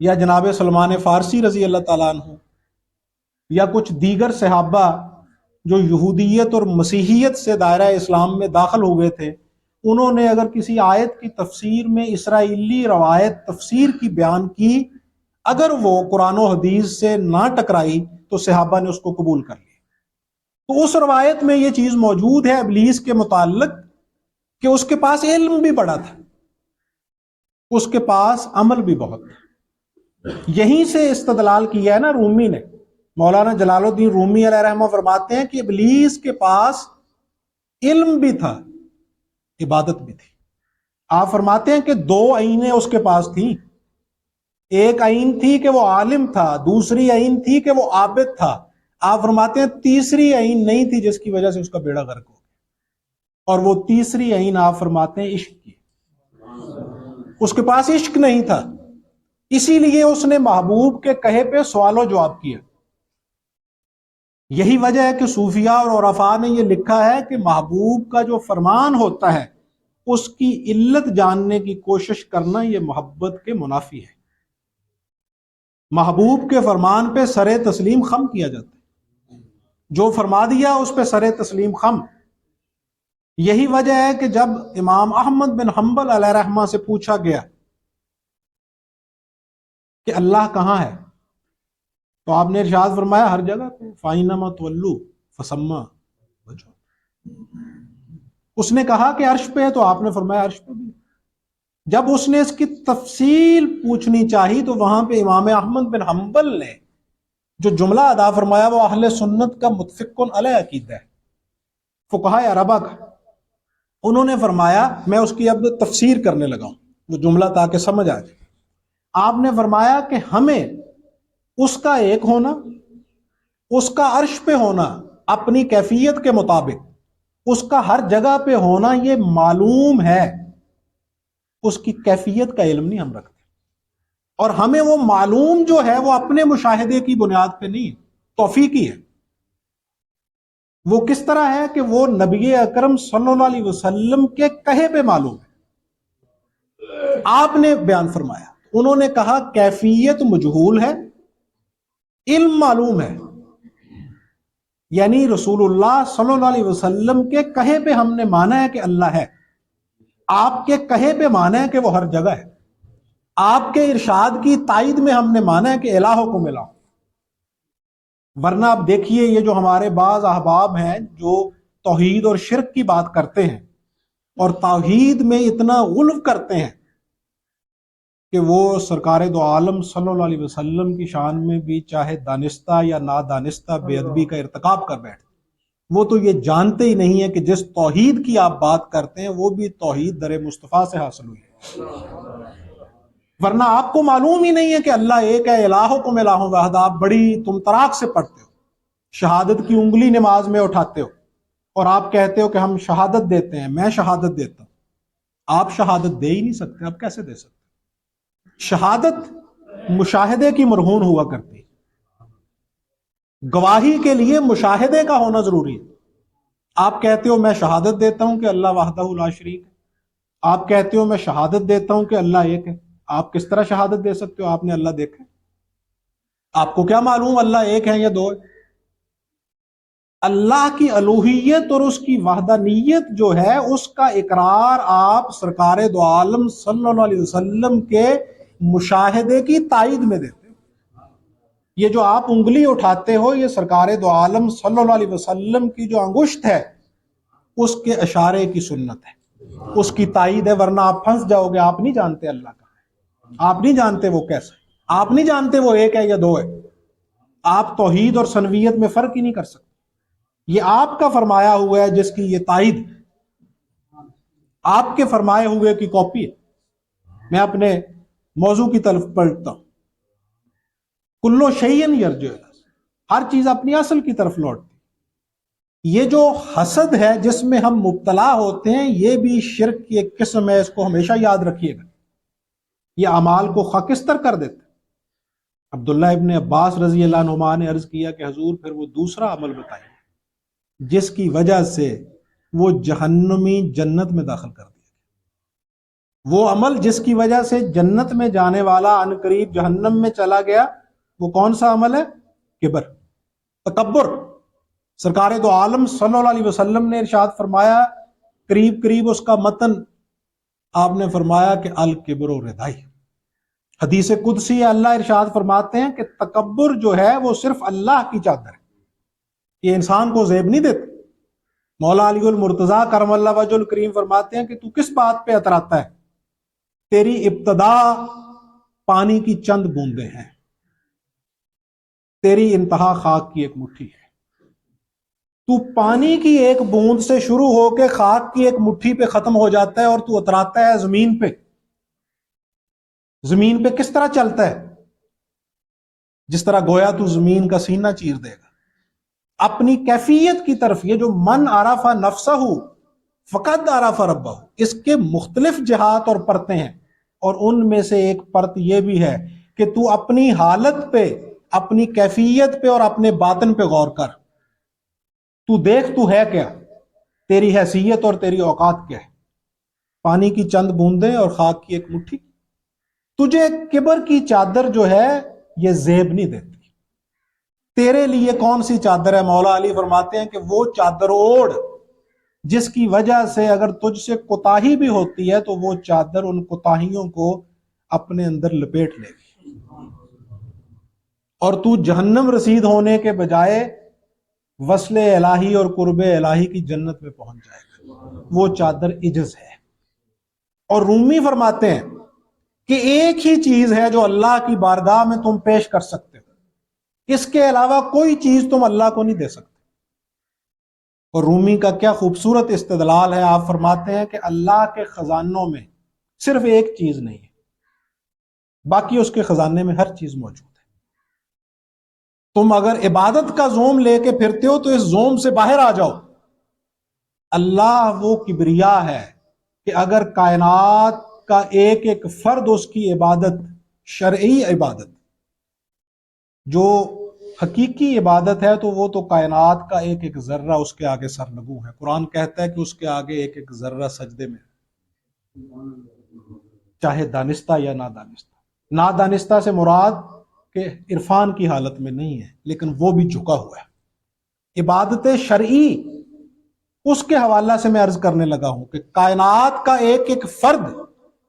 یا جناب سلمان فارسی رضی اللہ تعالیٰ عنہ یا کچھ دیگر صحابہ جو یہودیت اور مسیحیت سے دائرہ اسلام میں داخل ہوئے تھے، انہوں نے اگر کسی آیت کی تفسیر میں اسرائیلی روایت تفسیر کی بیان کی، اگر وہ قرآن و حدیث سے نہ ٹکرائی تو صحابہ نے اس کو قبول کر لیا۔ تو اس روایت میں یہ چیز موجود ہے ابلیس کے متعلق کہ اس کے پاس علم بھی بڑا تھا، اس کے پاس عمل بھی بہت تھا۔ یہیں سے استدلال کیا ہے نا رومی نے، مولانا جلال الدین رومی علیہ رحمہ فرماتے ہیں کہ ابلیس کے پاس علم بھی تھا، عبادت بھی تھی۔ آپ فرماتے ہیں کہ دو عینیں اس کے پاس تھیں، ایک عین تھی کہ وہ عالم تھا، دوسری عین تھی کہ وہ عابد تھا۔ آپ فرماتے ہیں تیسری عین نہیں تھی جس کی وجہ سے اس کا بیڑا غرق ہو گیا، اور وہ تیسری عین آپ فرماتے ہیں عشق کی۔ اس کے پاس عشق نہیں تھا، اسی لیے اس نے محبوب کے کہے پہ سوال و جواب کیا۔ یہی وجہ ہے کہ صوفیاء اور عرفاء نے یہ لکھا ہے کہ محبوب کا جو فرمان ہوتا ہے اس کی علت جاننے کی کوشش کرنا یہ محبت کے منافی ہے۔ محبوب کے فرمان پہ سر تسلیم خم کیا جاتا ہے، جو فرما دیا اس پہ سر تسلیم خم۔ یہی وجہ ہے کہ جب امام احمد بن حنبل علیہ رحمہ سے پوچھا گیا کہ اللہ کہاں ہے، تو آپ نے ارشاد فرمایا ہر جگہ پہ، فَإِنَّمَا تُوَلُّوا فَثَمَّ وَجْهُ۔ اس نے کہا کہ عرش پہ ہے تو آپ نے فرمایا عرش پہ بھی۔ جب اس نے اس کی تفصیل پوچھنی چاہی تو وہاں پہ امام احمد بن حنبل نے جو جملہ ادا فرمایا وہ اہل سنت کا متفق علیہ عقیدہ ہے، فقہاء عربہ کا۔ انہوں نے فرمایا، میں اس کی اب تفسیر کرنے لگا ہوں وہ جملہ تاکہ سمجھ آ جائے۔ آپ نے فرمایا کہ ہمیں اس کا ایک ہونا، اس کا عرش پہ ہونا اپنی کیفیت کے مطابق، اس کا ہر جگہ پہ ہونا یہ معلوم ہے، اس کی کیفیت کا علم نہیں ہم رکھتے، اور ہمیں وہ معلوم جو ہے وہ اپنے مشاہدے کی بنیاد پہ نہیں، توفیقی ہے۔ وہ کس طرح ہے کہ وہ نبی اکرم صلی اللہ علیہ وسلم کے کہے پہ معلوم ہے۔ آپ نے بیان فرمایا، انہوں نے کہا کیفیت مجہول ہے، علم معلوم ہے، یعنی رسول اللہ صلی اللہ علیہ وسلم کے کہے پہ ہم نے مانا ہے کہ اللہ ہے، آپ کے کہے پہ مانا ہے کہ وہ ہر جگہ ہے، آپ کے ارشاد کی تائید میں ہم نے مانا ہے کہ الہکم الہ۔ ورنہ آپ دیکھیے یہ جو ہمارے بعض احباب ہیں جو توحید اور شرک کی بات کرتے ہیں اور توحید میں اتنا غلو کرتے ہیں کہ وہ سرکار دو عالم صلی اللہ علیہ وسلم کی شان میں بھی چاہے دانستہ یا نادانستہ بے ادبی کا ارتکاب کر بیٹھتے، وہ تو یہ جانتے ہی نہیں ہے کہ جس توحید کی آپ بات کرتے ہیں وہ بھی توحید در مصطفیٰ سے حاصل ہوئی ہے۔ ورنہ آپ کو معلوم ہی نہیں ہے کہ اللہ ایک ہے، الہکم الہ واحد۔ آپ بڑی تم طراق سے پڑھتے ہو، شہادت کی انگلی نماز میں اٹھاتے ہو، اور آپ کہتے ہو کہ ہم شہادت دیتے ہیں، میں شہادت دیتا ہوں۔ آپ شہادت دے ہی نہیں سکتے، آپ کیسے دے سکتے؟ شہادت مشاہدے کی مرہون ہوا کرتی، گواہی کے لیے مشاہدے کا ہونا ضروری ہے۔ آپ کہتے ہو میں شہادت دیتا ہوں کہ اللہ وحدہ لا شریک ہے، آپ کہتے ہو میں شہادت دیتا ہوں کہ اللہ ایک ہے، آپ کس طرح شہادت دے سکتے ہو؟ آپ نے اللہ دیکھا؟ آپ کو کیا معلوم اللہ ایک ہے یا دو ہے؟ اللہ کی الوہیت اور اس کی وحدانیت جو ہے اس کا اقرار آپ سرکار دو عالم صلی اللہ علیہ وسلم کے مشاہدے کی تائید میں دیتے ہو۔ یہ جو آپ انگلی اٹھاتے ہو یہ سرکار دو عالم صلی اللہ علیہ وسلم کی جو انگشت ہے اس کے اشارے کی سنت ہے، اس کی تائید ہے، ورنہ آپ پھنس جاؤ گے۔ آپ نہیں جانتے اللہ کا ہے، آپ نہیں جانتے وہ کیسا ہے، آپ نہیں جانتے وہ ایک ہے یا دو ہے، آپ توحید اور سنویت میں فرق ہی نہیں کر سکتے۔ یہ آپ کا فرمایا ہوا ہے جس کی یہ تائید آپ کے فرمائے ہوئے کی کاپی ہے۔ میں اپنے موضوع کی طرف پلٹتا ہوں، کلو شیئن یرجع، ہر چیز اپنی اصل کی طرف لوٹتی۔ یہ جو حسد ہے جس میں ہم مبتلا ہوتے ہیں یہ بھی شرک کی ایک قسم ہے، اس کو ہمیشہ یاد رکھیے گا، یہ اعمال کو خاکستر کر دیتا ہے۔ عبداللہ ابن عباس رضی اللہ عنہما نے عرض کیا کہ حضور پھر وہ دوسرا عمل بتائیں جس کی وجہ سے وہ جہنمی جنت میں داخل کر دیا، وہ عمل جس کی وجہ سے جنت میں جانے والا عن قریب جہنم میں چلا گیا، وہ کون سا عمل ہے؟ کبر، تکبر۔ سرکار دو عالم صلی اللہ علیہ وسلم نے ارشاد فرمایا، قریب قریب اس کا متن آپ نے فرمایا کہ الکبر و ردائی، حدیث قدسی ہے، اللہ ارشاد فرماتے ہیں کہ تکبر جو ہے وہ صرف اللہ کی چادر ہے، یہ انسان کو زیب نہیں دیتا۔ مولا علی المرتضیٰ کرم اللہ وجہ الکریم فرماتے ہیں کہ تو کس بات پہ اتراتا ہے؟ تیری ابتدا پانی کی چند بوندیں ہیں، تیری انتہا خاک کی ایک مٹھی ہے۔ تو پانی کی ایک بوند سے شروع ہو کے خاک کی ایک مٹھی پہ ختم ہو جاتا ہے، اور تو اتراتا ہے زمین پہ۔ زمین پہ کس طرح چلتا ہے؟ جس طرح گویا تو زمین کا سینہ چیر دے گا۔ اپنی کیفیت کی طرف، یہ جو من عرف نفسہ فقد عرف ربہ، اس کے مختلف جہات اور پرتیں ہیں، اور ان میں سے ایک پرت یہ بھی ہے کہ تو اپنی حالت پہ، اپنی کیفیت پہ اور اپنے باطن پہ غور کر۔ تو دیکھ تو ہے کیا، تیری حیثیت اور تیری اوقات کیا ہے؟ پانی کی چند بوندیں اور خاک کی ایک مٹھی۔ تجھے کبر کی چادر جو ہے یہ زیب نہیں دیتی۔ تیرے لیے کون سی چادر ہے؟ مولا علی فرماتے ہیں کہ وہ چادر اوڑھ جس کی وجہ سے اگر تجھ سے کوتاہی بھی ہوتی ہے تو وہ چادر ان کوتاہیوں کو اپنے اندر لپیٹ لے گی، اور تو جہنم رسید ہونے کے بجائے وصل الہی اور قرب الہی کی جنت میں پہنچ جائے گا۔ وہ چادر عجز ہے۔ اور رومی فرماتے ہیں کہ ایک ہی چیز ہے جو اللہ کی بارگاہ میں تم پیش کر سکتے ہو، اس کے علاوہ کوئی چیز تم اللہ کو نہیں دے سکتے۔ اور رومی کا کیا خوبصورت استدلال ہے، آپ فرماتے ہیں کہ اللہ کے خزانوں میں صرف ایک چیز نہیں ہے، باقی اس کے خزانے میں ہر چیز موجود ہے۔ تم اگر عبادت کا زوم لے کے پھرتے ہو تو اس زوم سے باہر آ جاؤ۔ اللہ وہ کبریا ہے کہ اگر کائنات کا ایک ایک فرد اس کی عبادت، شرعی عبادت جو حقیقی عبادت ہے، تو وہ تو کائنات کا ایک ایک ذرہ اس کے آگے سرنگو ہے۔ قرآن کہتا ہے کہ اس کے آگے ایک ایک ذرہ سجدے میں، چاہے دانستہ یا نادانستہ۔ نادانستہ سے مراد کہ عرفان کی حالت میں نہیں ہے، لیکن وہ بھی جھکا ہوا ہے۔ عبادت شرعی اس کے حوالہ سے میں عرض کرنے لگا ہوں کہ کائنات کا ایک ایک فرد،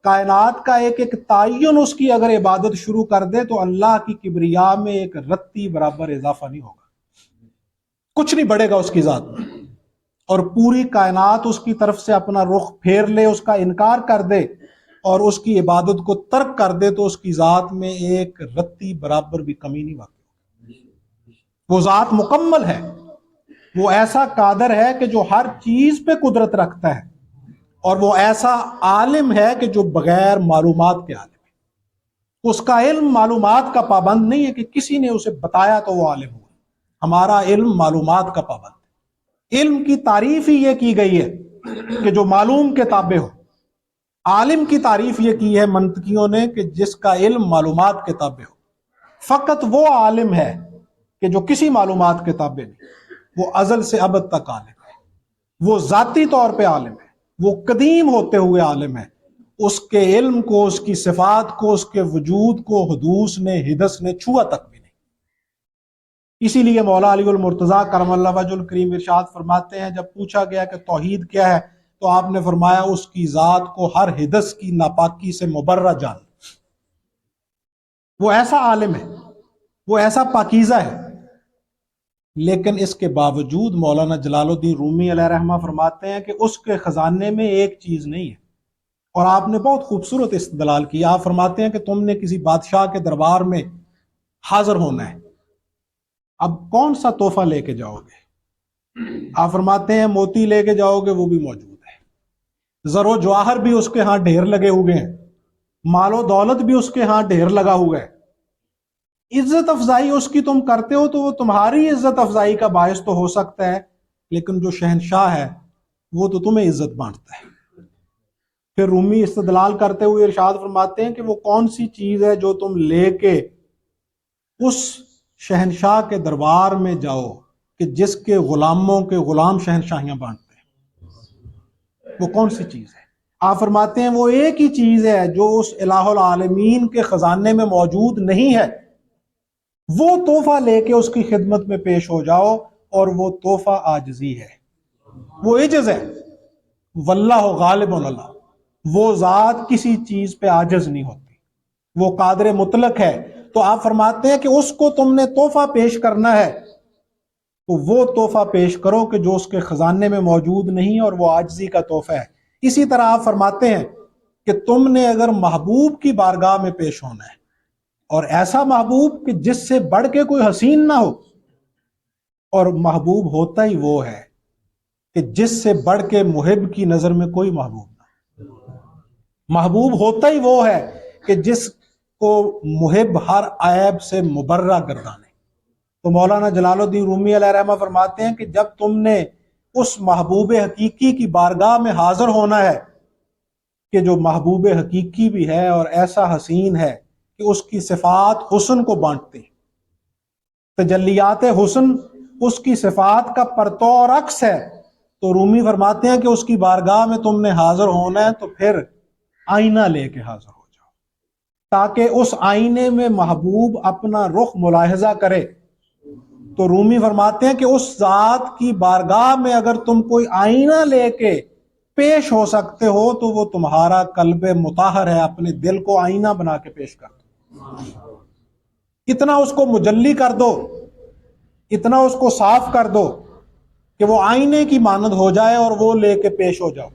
کائنات کا ایک ایک تعین اس کی اگر عبادت شروع کر دے تو اللہ کی کبریا میں ایک رتی برابر اضافہ نہیں ہوگا، کچھ نہیں بڑھے گا اس کی ذات میں۔ اور پوری کائنات اس کی طرف سے اپنا رخ پھیر لے، اس کا انکار کر دے اور اس کی عبادت کو ترک کر دے تو اس کی ذات میں ایک رتی برابر بھی کمی نہیں واقع۔ وہ ذات مکمل ہے، وہ ایسا قادر ہے کہ جو ہر چیز پہ قدرت رکھتا ہے، اور وہ ایسا عالم ہے کہ جو بغیر معلومات کے عالم ہے۔ اس کا علم معلومات کا پابند نہیں ہے کہ کسی نے اسے بتایا تو وہ عالم ہوا۔ ہمارا علم معلومات کا پابند ہے۔ علم کی تعریف ہی یہ کی گئی ہے کہ جو معلوم کے تابع ہو۔ عالم کی تعریف یہ کی ہے منطقیوں نے کہ جس کا علم معلومات کے تابع ہو۔ فقط وہ عالم ہے کہ جو کسی معلومات کے تابع نہیں، وہ ازل سے ابد تک عالم ہے، وہ ذاتی طور پہ عالم ہے، وہ قدیم ہوتے ہوئے عالم ہے۔ اس کے علم کو، اس کی صفات کو، اس کے وجود کو حدوث نے، حدث نے چھوا تک بھی نہیں۔ اسی لیے مولا علی المرتضیٰ کرم اللہ وجہ الکریم ارشاد فرماتے ہیں، جب پوچھا گیا کہ توحید کیا ہے تو آپ نے فرمایا اس کی ذات کو ہر حدث کی ناپاکی سے مبرہ جان۔ وہ ایسا عالم ہے، وہ ایسا پاکیزہ ہے، لیکن اس کے باوجود مولانا جلال الدین رومی علیہ رحمہ فرماتے ہیں کہ اس کے خزانے میں ایک چیز نہیں ہے۔ اور آپ نے بہت خوبصورت استدلال کیا۔ آپ فرماتے ہیں کہ تم نے کسی بادشاہ کے دربار میں حاضر ہونا ہے، اب کون سا تحفہ لے کے جاؤ گے؟ آپ فرماتے ہیں موتی لے کے جاؤ گے، وہ بھی موجود ہے، زر و جواہر بھی اس کے ہاں ڈھیر لگے ہوئے ہیں، مال و دولت بھی اس کے ہاں ڈھیر لگا ہوا ہے۔ عزت افزائی اس کی تم کرتے ہو تو وہ تمہاری عزت افزائی کا باعث تو ہو سکتا ہے، لیکن جو شہنشاہ ہے وہ تو تمہیں عزت بانٹتا ہے۔ پھر رومی استدلال کرتے ہوئے ارشاد فرماتے ہیں کہ وہ کون سی چیز ہے جو تم لے کے اس شہنشاہ کے دربار میں جاؤ کہ جس کے غلاموں کے غلام شہنشاہیاں بانٹتے ہیں، وہ کون سی چیز ہے؟ آپ فرماتے ہیں وہ ایک ہی چیز ہے جو اس الہ العالمین کے خزانے میں موجود نہیں ہے، وہ تحفہ لے کے اس کی خدمت میں پیش ہو جاؤ، اور وہ تحفہ عاجزی ہے، وہ عجز ہے۔ واللہ غالب علی، وہ ذات کسی چیز پہ عاجز نہیں ہوتی، وہ قادر مطلق ہے۔ تو آپ فرماتے ہیں کہ اس کو تم نے تحفہ پیش کرنا ہے تو وہ تحفہ پیش کرو کہ جو اس کے خزانے میں موجود نہیں، اور وہ عاجزی کا تحفہ ہے۔ اسی طرح آپ فرماتے ہیں کہ تم نے اگر محبوب کی بارگاہ میں پیش ہونا ہے، اور ایسا محبوب کہ جس سے بڑھ کے کوئی حسین نہ ہو، اور محبوب ہوتا ہی وہ ہے کہ جس سے بڑھ کے محب کی نظر میں کوئی محبوب نہ ہو، محبوب ہوتا ہی وہ ہے کہ جس کو محب ہر عیب سے مبرہ گردانے۔ تو مولانا جلال الدین رومی علیہ رحمہ فرماتے ہیں کہ جب تم نے اس محبوب حقیقی کی بارگاہ میں حاضر ہونا ہے کہ جو محبوب حقیقی بھی ہے اور ایسا حسین ہے کہ اس کی صفات حسن کو بانٹتے ہیں، تجلیات حسن اس کی صفات کا پرتو اور عکس ہے، تو رومی فرماتے ہیں کہ اس کی بارگاہ میں تم نے حاضر ہونا ہے تو پھر آئینہ لے کے حاضر ہو جاؤ، تاکہ اس آئینے میں محبوب اپنا رخ ملاحظہ کرے۔ تو رومی فرماتے ہیں کہ اس ذات کی بارگاہ میں اگر تم کوئی آئینہ لے کے پیش ہو سکتے ہو تو وہ تمہارا قلب مطہر ہے، اپنے دل کو آئینہ بنا کے پیش کر دو، اتنا اس کو مجلی کر دو، اتنا اس کو صاف کر دو کہ وہ آئینے کی مانند ہو جائے اور وہ لے کے پیش ہو جاؤ۔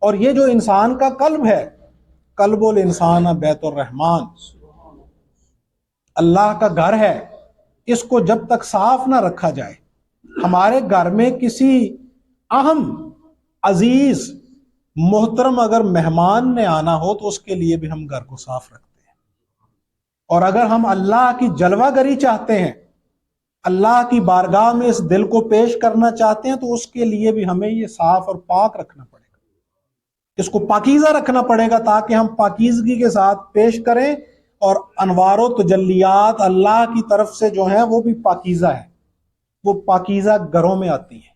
اور یہ جو انسان کا قلب ہے، قلب الانسان بیت الرحمن، اللہ کا گھر ہے، اس کو جب تک صاف نہ رکھا جائے، ہمارے گھر میں کسی اہم عزیز محترم اگر مہمان نے آنا ہو تو اس کے لیے بھی ہم گھر کو صاف رکھتے ہیں، اور اگر ہم اللہ کی جلوہ گری چاہتے ہیں، اللہ کی بارگاہ میں اس دل کو پیش کرنا چاہتے ہیں، تو اس کے لیے بھی ہمیں یہ صاف اور پاک رکھنا پڑے گا، اس کو پاکیزہ رکھنا پڑے گا تاکہ ہم پاکیزگی کے ساتھ پیش کریں، اور انوار و تجلیات اللہ کی طرف سے جو ہیں وہ بھی پاکیزہ ہے، وہ پاکیزہ گھروں میں آتی ہیں۔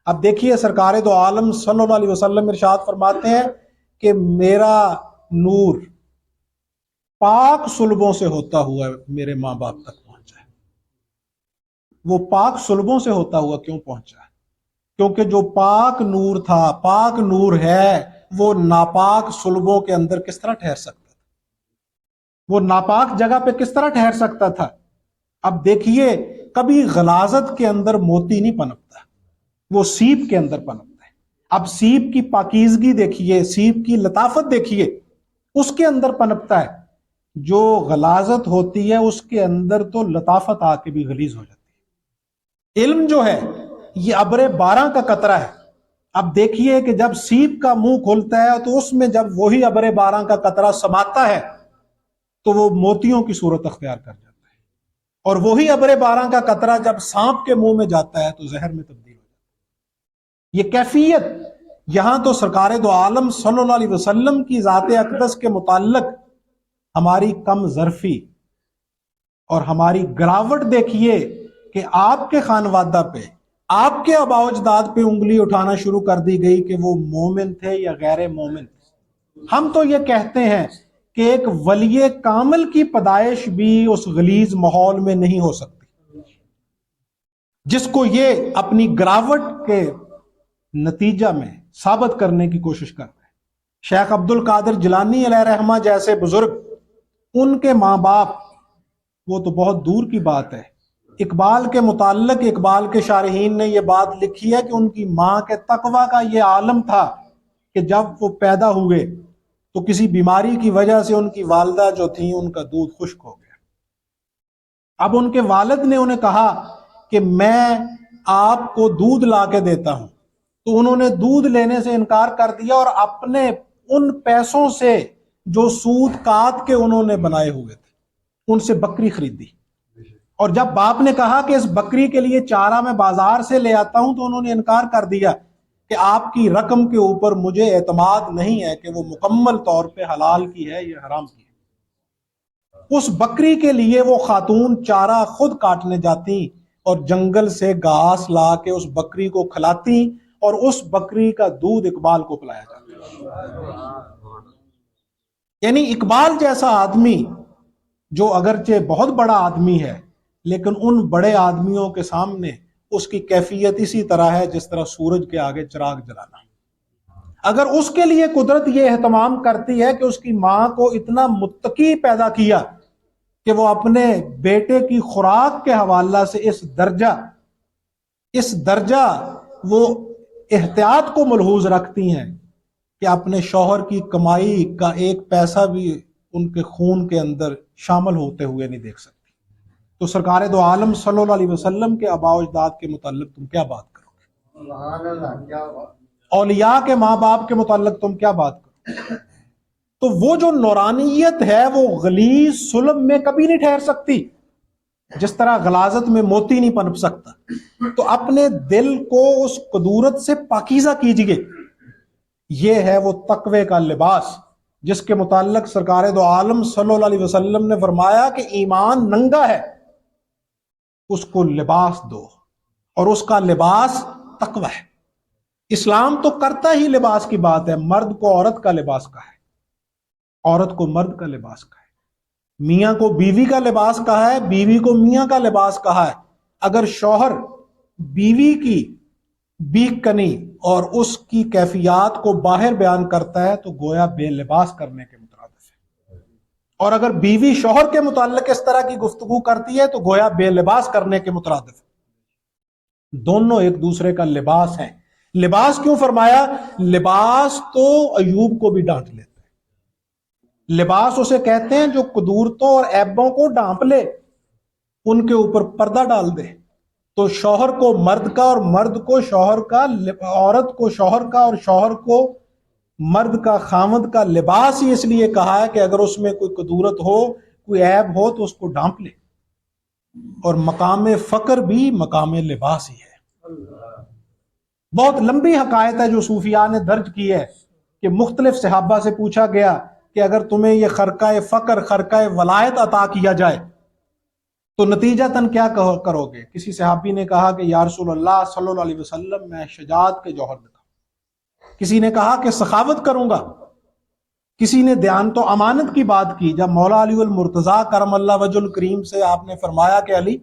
اب دیکھیے سرکار دو عالم صلی اللہ علیہ وسلم ارشاد فرماتے ہیں کہ میرا نور پاک صلبوں سے ہوتا ہوا میرے ماں باپ تک پہنچا ہے۔ وہ پاک صلبوں سے ہوتا ہوا کیوں پہنچا ہے؟ کیونکہ جو پاک نور تھا، پاک نور ہے، وہ ناپاک صلبوں کے اندر کس طرح ٹھہر سکتا تھا؟ وہ ناپاک جگہ پہ کس طرح ٹھہر سکتا تھا؟ اب دیکھیے کبھی غلاظت کے اندر موتی نہیں پنپتا، وہ سیپ کے اندر پنپتا ہے۔ اب سیپ کی پاکیزگی دیکھیے، سیپ کی لطافت دیکھیے، اس کے اندر پنپتا ہے۔ جو غلاظت ہوتی ہے اس کے اندر تو لطافت آ کے بھی غلیظ ہو جاتی ہے۔ علم جو ہے یہ ابر بارہ کا قطرہ ہے۔ اب دیکھیے کہ جب سیپ کا منہ کھلتا ہے تو اس میں جب وہی ابر بارہ کا قطرہ سماتا ہے تو وہ موتیوں کی صورت اختیار کر جاتا ہے، اور وہی ابر بارہ کا قطرہ جب سانپ کے منہ میں جاتا ہے تو زہر میں تبدیل ہو جاتا ہے۔ یہ کیفیت یہاں تو سرکار دو عالم صلی اللہ علیہ وسلم کی ذات اقدس کے متعلق ہماری کم ظرفی اور ہماری گراوٹ دیکھیے کہ آپ کے خانوادہ پہ، آپ کے آباء و اجداد پہ انگلی اٹھانا شروع کر دی گئی کہ وہ مومن تھے یا غیر مومن تھے۔ ہم تو یہ کہتے ہیں کہ ایک ولی کامل کی پیدائش بھی اس غلیظ ماحول میں نہیں ہو سکتی، جس کو یہ اپنی گراوٹ کے نتیجہ میں ثابت کرنے کی کوشش کر رہے ہیں۔ شیخ عبد القادر جیلانی علیہ رحمہ جیسے بزرگ، ان کے ماں باپ، وہ تو بہت دور کی بات ہے۔ اقبال کے متعلق اقبال کے شارحین نے یہ بات لکھی ہے کہ ان کی ماں کے تقوی کا یہ عالم تھا کہ جب وہ پیدا ہوئے تو کسی بیماری کی وجہ سے ان کی والدہ جو تھیں ان کا دودھ خشک ہو گیا۔ اب ان کے والد نے انہیں کہا کہ میں آپ کو دودھ لا کے دیتا ہوں، تو انہوں نے دودھ لینے سے انکار کر دیا اور اپنے ان پیسوں سے جو سود کاٹ کے انہوں نے بنائے ہوئے تھے ان سے بکری خریدی، اور جب باپ نے کہا کہ اس بکری کے لیے چارہ میں بازار سے لے آتا ہوں تو انہوں نے انکار کر دیا کہ آپ کی رقم کے اوپر مجھے اعتماد نہیں ہے کہ وہ مکمل طور پہ حلال کی ہے یا حرام کی ہے۔ اس بکری کے لیے وہ خاتون چارہ خود کاٹنے جاتی اور جنگل سے گھاس لا کے اس بکری کو کھلاتی اور اس بکری کا دودھ اقبال کو پلایا جاتا۔ یعنی اقبال جیسا آدمی جو اگرچہ بہت بڑا آدمی ہے لیکن ان بڑے آدمیوں کے سامنے اس کی کیفیت اسی طرح ہے جس طرح سورج کے آگے چراغ جلانا۔ اگر اس کے لیے قدرت یہ اہتمام کرتی ہے کہ اس کی ماں کو اتنا متقی پیدا کیا کہ وہ اپنے بیٹے کی خوراک کے حوالہ سے اس درجہ وہ احتیاط کو ملحوظ رکھتی ہیں کہ اپنے شوہر کی کمائی کا ایک پیسہ بھی ان کے خون کے اندر شامل ہوتے ہوئے نہیں دیکھ سکتی، تو سرکار دو عالم صلی اللہ علیہ وسلم کے آباء و اجداد کے متعلق تم کیا بات کرو گے؟ اولیاء کے ماں باپ کے متعلق تم کیا بات کرو؟ تو وہ جو نورانیت ہے وہ غلیظ صلب میں کبھی نہیں ٹھہر سکتی، جس طرح غلاظت میں موتی نہیں پنپ سکتا۔ تو اپنے دل کو اس قدورت سے پاکیزہ کیجئے، یہ ہے وہ تقوی کا لباس جس کے متعلق سرکار دو عالم صلی اللہ علیہ وسلم نے فرمایا کہ ایمان ننگا ہے، اس کو لباس دو، اور اس کا لباس تقوی ہے۔ اسلام تو کرتا ہی لباس کی بات ہے، مرد کو عورت کا لباس کہا ہے، عورت کو مرد کا لباس کہا ہے، میاں کو بیوی کا لباس کہا ہے، بیوی کو میاں کا لباس کہا ہے۔ اگر شوہر بیوی کی بیک کنی اور اس کی کیفیات کو باہر بیان کرتا ہے تو گویا بے لباس کرنے کے مترادف ہے، اور اگر بیوی شوہر کے متعلق اس طرح کی گفتگو کرتی ہے تو گویا بے لباس کرنے کے مترادف ہے۔ دونوں ایک دوسرے کا لباس ہیں۔ لباس کیوں فرمایا؟ لباس تو ایوب کو بھی ڈانٹ لیتا ہے، لباس اسے کہتے ہیں جو قدورتوں اور عیبوں کو ڈھانپ لے، ان کے اوپر پردہ ڈال دے۔ تو شوہر کو مرد کا اور مرد کو شوہر کا، عورت کو شوہر کا اور شوہر کو مرد کا، خامد کا لباس ہی اس لیے کہا ہے کہ اگر اس میں کوئی قدورت ہو، کوئی عیب ہو تو اس کو ڈھانپ لے۔ اور مقام فقر بھی مقام لباس ہی ہے۔ بہت لمبی حکایت ہے جو صوفیاء نے درج کی ہے کہ مختلف صحابہ سے پوچھا گیا کہ اگر تمہیں یہ خرقہ فقر، خرقہ ولایت عطا کیا جائے تو نتیجتاً کیا کرو گے؟ کسی صحابی نے کہا کہ یا رسول اللہ صلی اللہ علیہ وسلم میں شجاعت کے جوہر دکھاؤں، کسی نے کہا کہ سخاوت کروں گا، کسی نے دیانت و امانت کی بات کی۔ جب مولا علی المرتضیٰ کرم اللہ وجہ الکریم سے آپ نے فرمایا کہ علی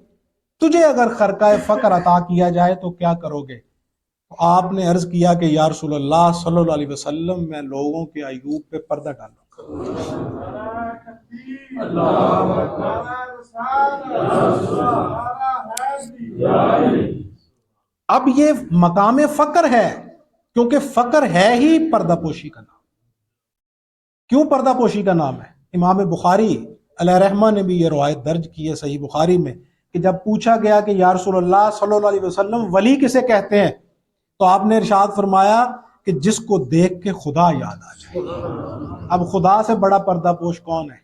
تجھے اگر خرقہ فقر عطا کیا جائے تو کیا کرو گے؟ تو آپ نے عرض کیا کہ یا رسول اللہ صلی اللہ علیہ وسلم میں لوگوں کے عیوب پہ پردہ ڈالوں گا۔ اب یہ مقام فقر ہے کیونکہ فقر ہے ہی پردہ پوشی کا نام۔ کیوں پردہ پوشی کا نام ہے؟ امام بخاری علیہ رحمہ نے بھی یہ روایت درج کی ہے صحیح بخاری میں کہ جب پوچھا گیا کہ یا رسول اللہ صلی اللہ علیہ وسلم ولی کسے کہتے ہیں تو آپ نے ارشاد فرمایا کہ جس کو دیکھ کے خدا یاد آ جائے۔ اب خدا سے بڑا پردہ پوش کون ہے؟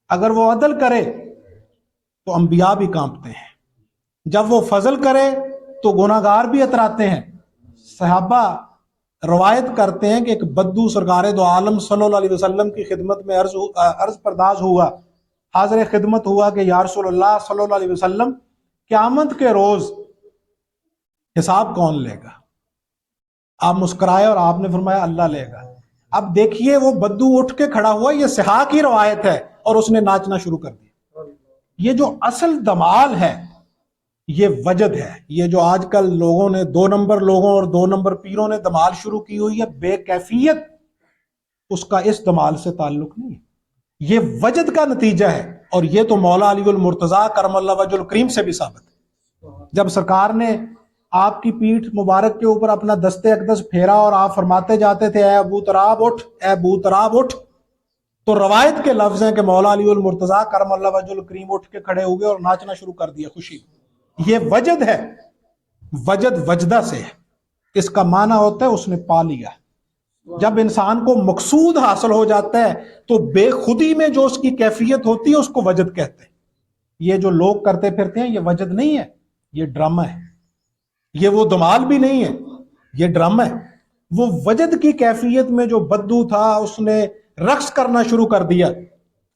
اگر وہ عدل کرے تو انبیاء بھی کانپتے ہیں، جب وہ فضل کرے تو گناہگار بھی اتراتے ہیں۔ صحابہ روایت کرتے ہیں کہ ایک بدو سرکار دو عالم صلی اللہ علیہ وسلم کی خدمت میں عرض پرداز ہوا، حاضر خدمت ہوا کہ یا رسول اللہ صلی اللہ علیہ وسلم قیامت کے روز حساب کون لے گا؟ آپ مسکرائے اور آپ نے فرمایا اللہ لے گا۔ اب دیکھیے وہ بدو اٹھ کے کھڑا ہوا، یہ صحاح کی روایت ہے، اور اس نے ناچنا شروع کر دیا۔ یہ جو اصل دمال ہے یہ وجد ہے۔ یہ جو آج کل لوگوں نے 2 نمبر لوگوں اور 2 نمبر پیروں نے دمال شروع کی ہوئی ہے بے کیفیت، اس کا اس دمال سے تعلق نہیں ہے، یہ وجد کا نتیجہ ہے۔ اور یہ تو مولا علی المرتضیٰ کرم اللہ وجہ الکریم سے بھی ثابت ہے۔ جب سرکار نے آپ کی پیٹھ مبارک کے اوپر اپنا دست اقدس پھیرا اور آپ فرماتے جاتے تھے اے ابو تراب اٹھ، اے ابو تراب اٹھ، تو روایت کے لفظ ہیں کہ مولا علی المرتضیٰ کرم اللہ وجہ الکریم اٹھ کے کھڑے ہوئے اور ناچنا شروع کر دیا خوشی۔ یہ وجد ہے، وجد وجدہ سے ہے، اس کا معنی ہوتا ہے اس نے پا لیا۔ جب انسان کو مقصود حاصل ہو جاتا ہے تو بے خودی میں جو اس کی کیفیت ہوتی ہے اس کو وجد کہتے ہیں۔ یہ جو لوگ کرتے پھرتے ہیں یہ وجد نہیں ہے، یہ ڈرامہ ہے، یہ وہ دمال بھی نہیں ہے، یہ ڈرامہ ہے۔ وہ وجد کی کیفیت میں جو بدو تھا اس نے رقص کرنا شروع کر دیا۔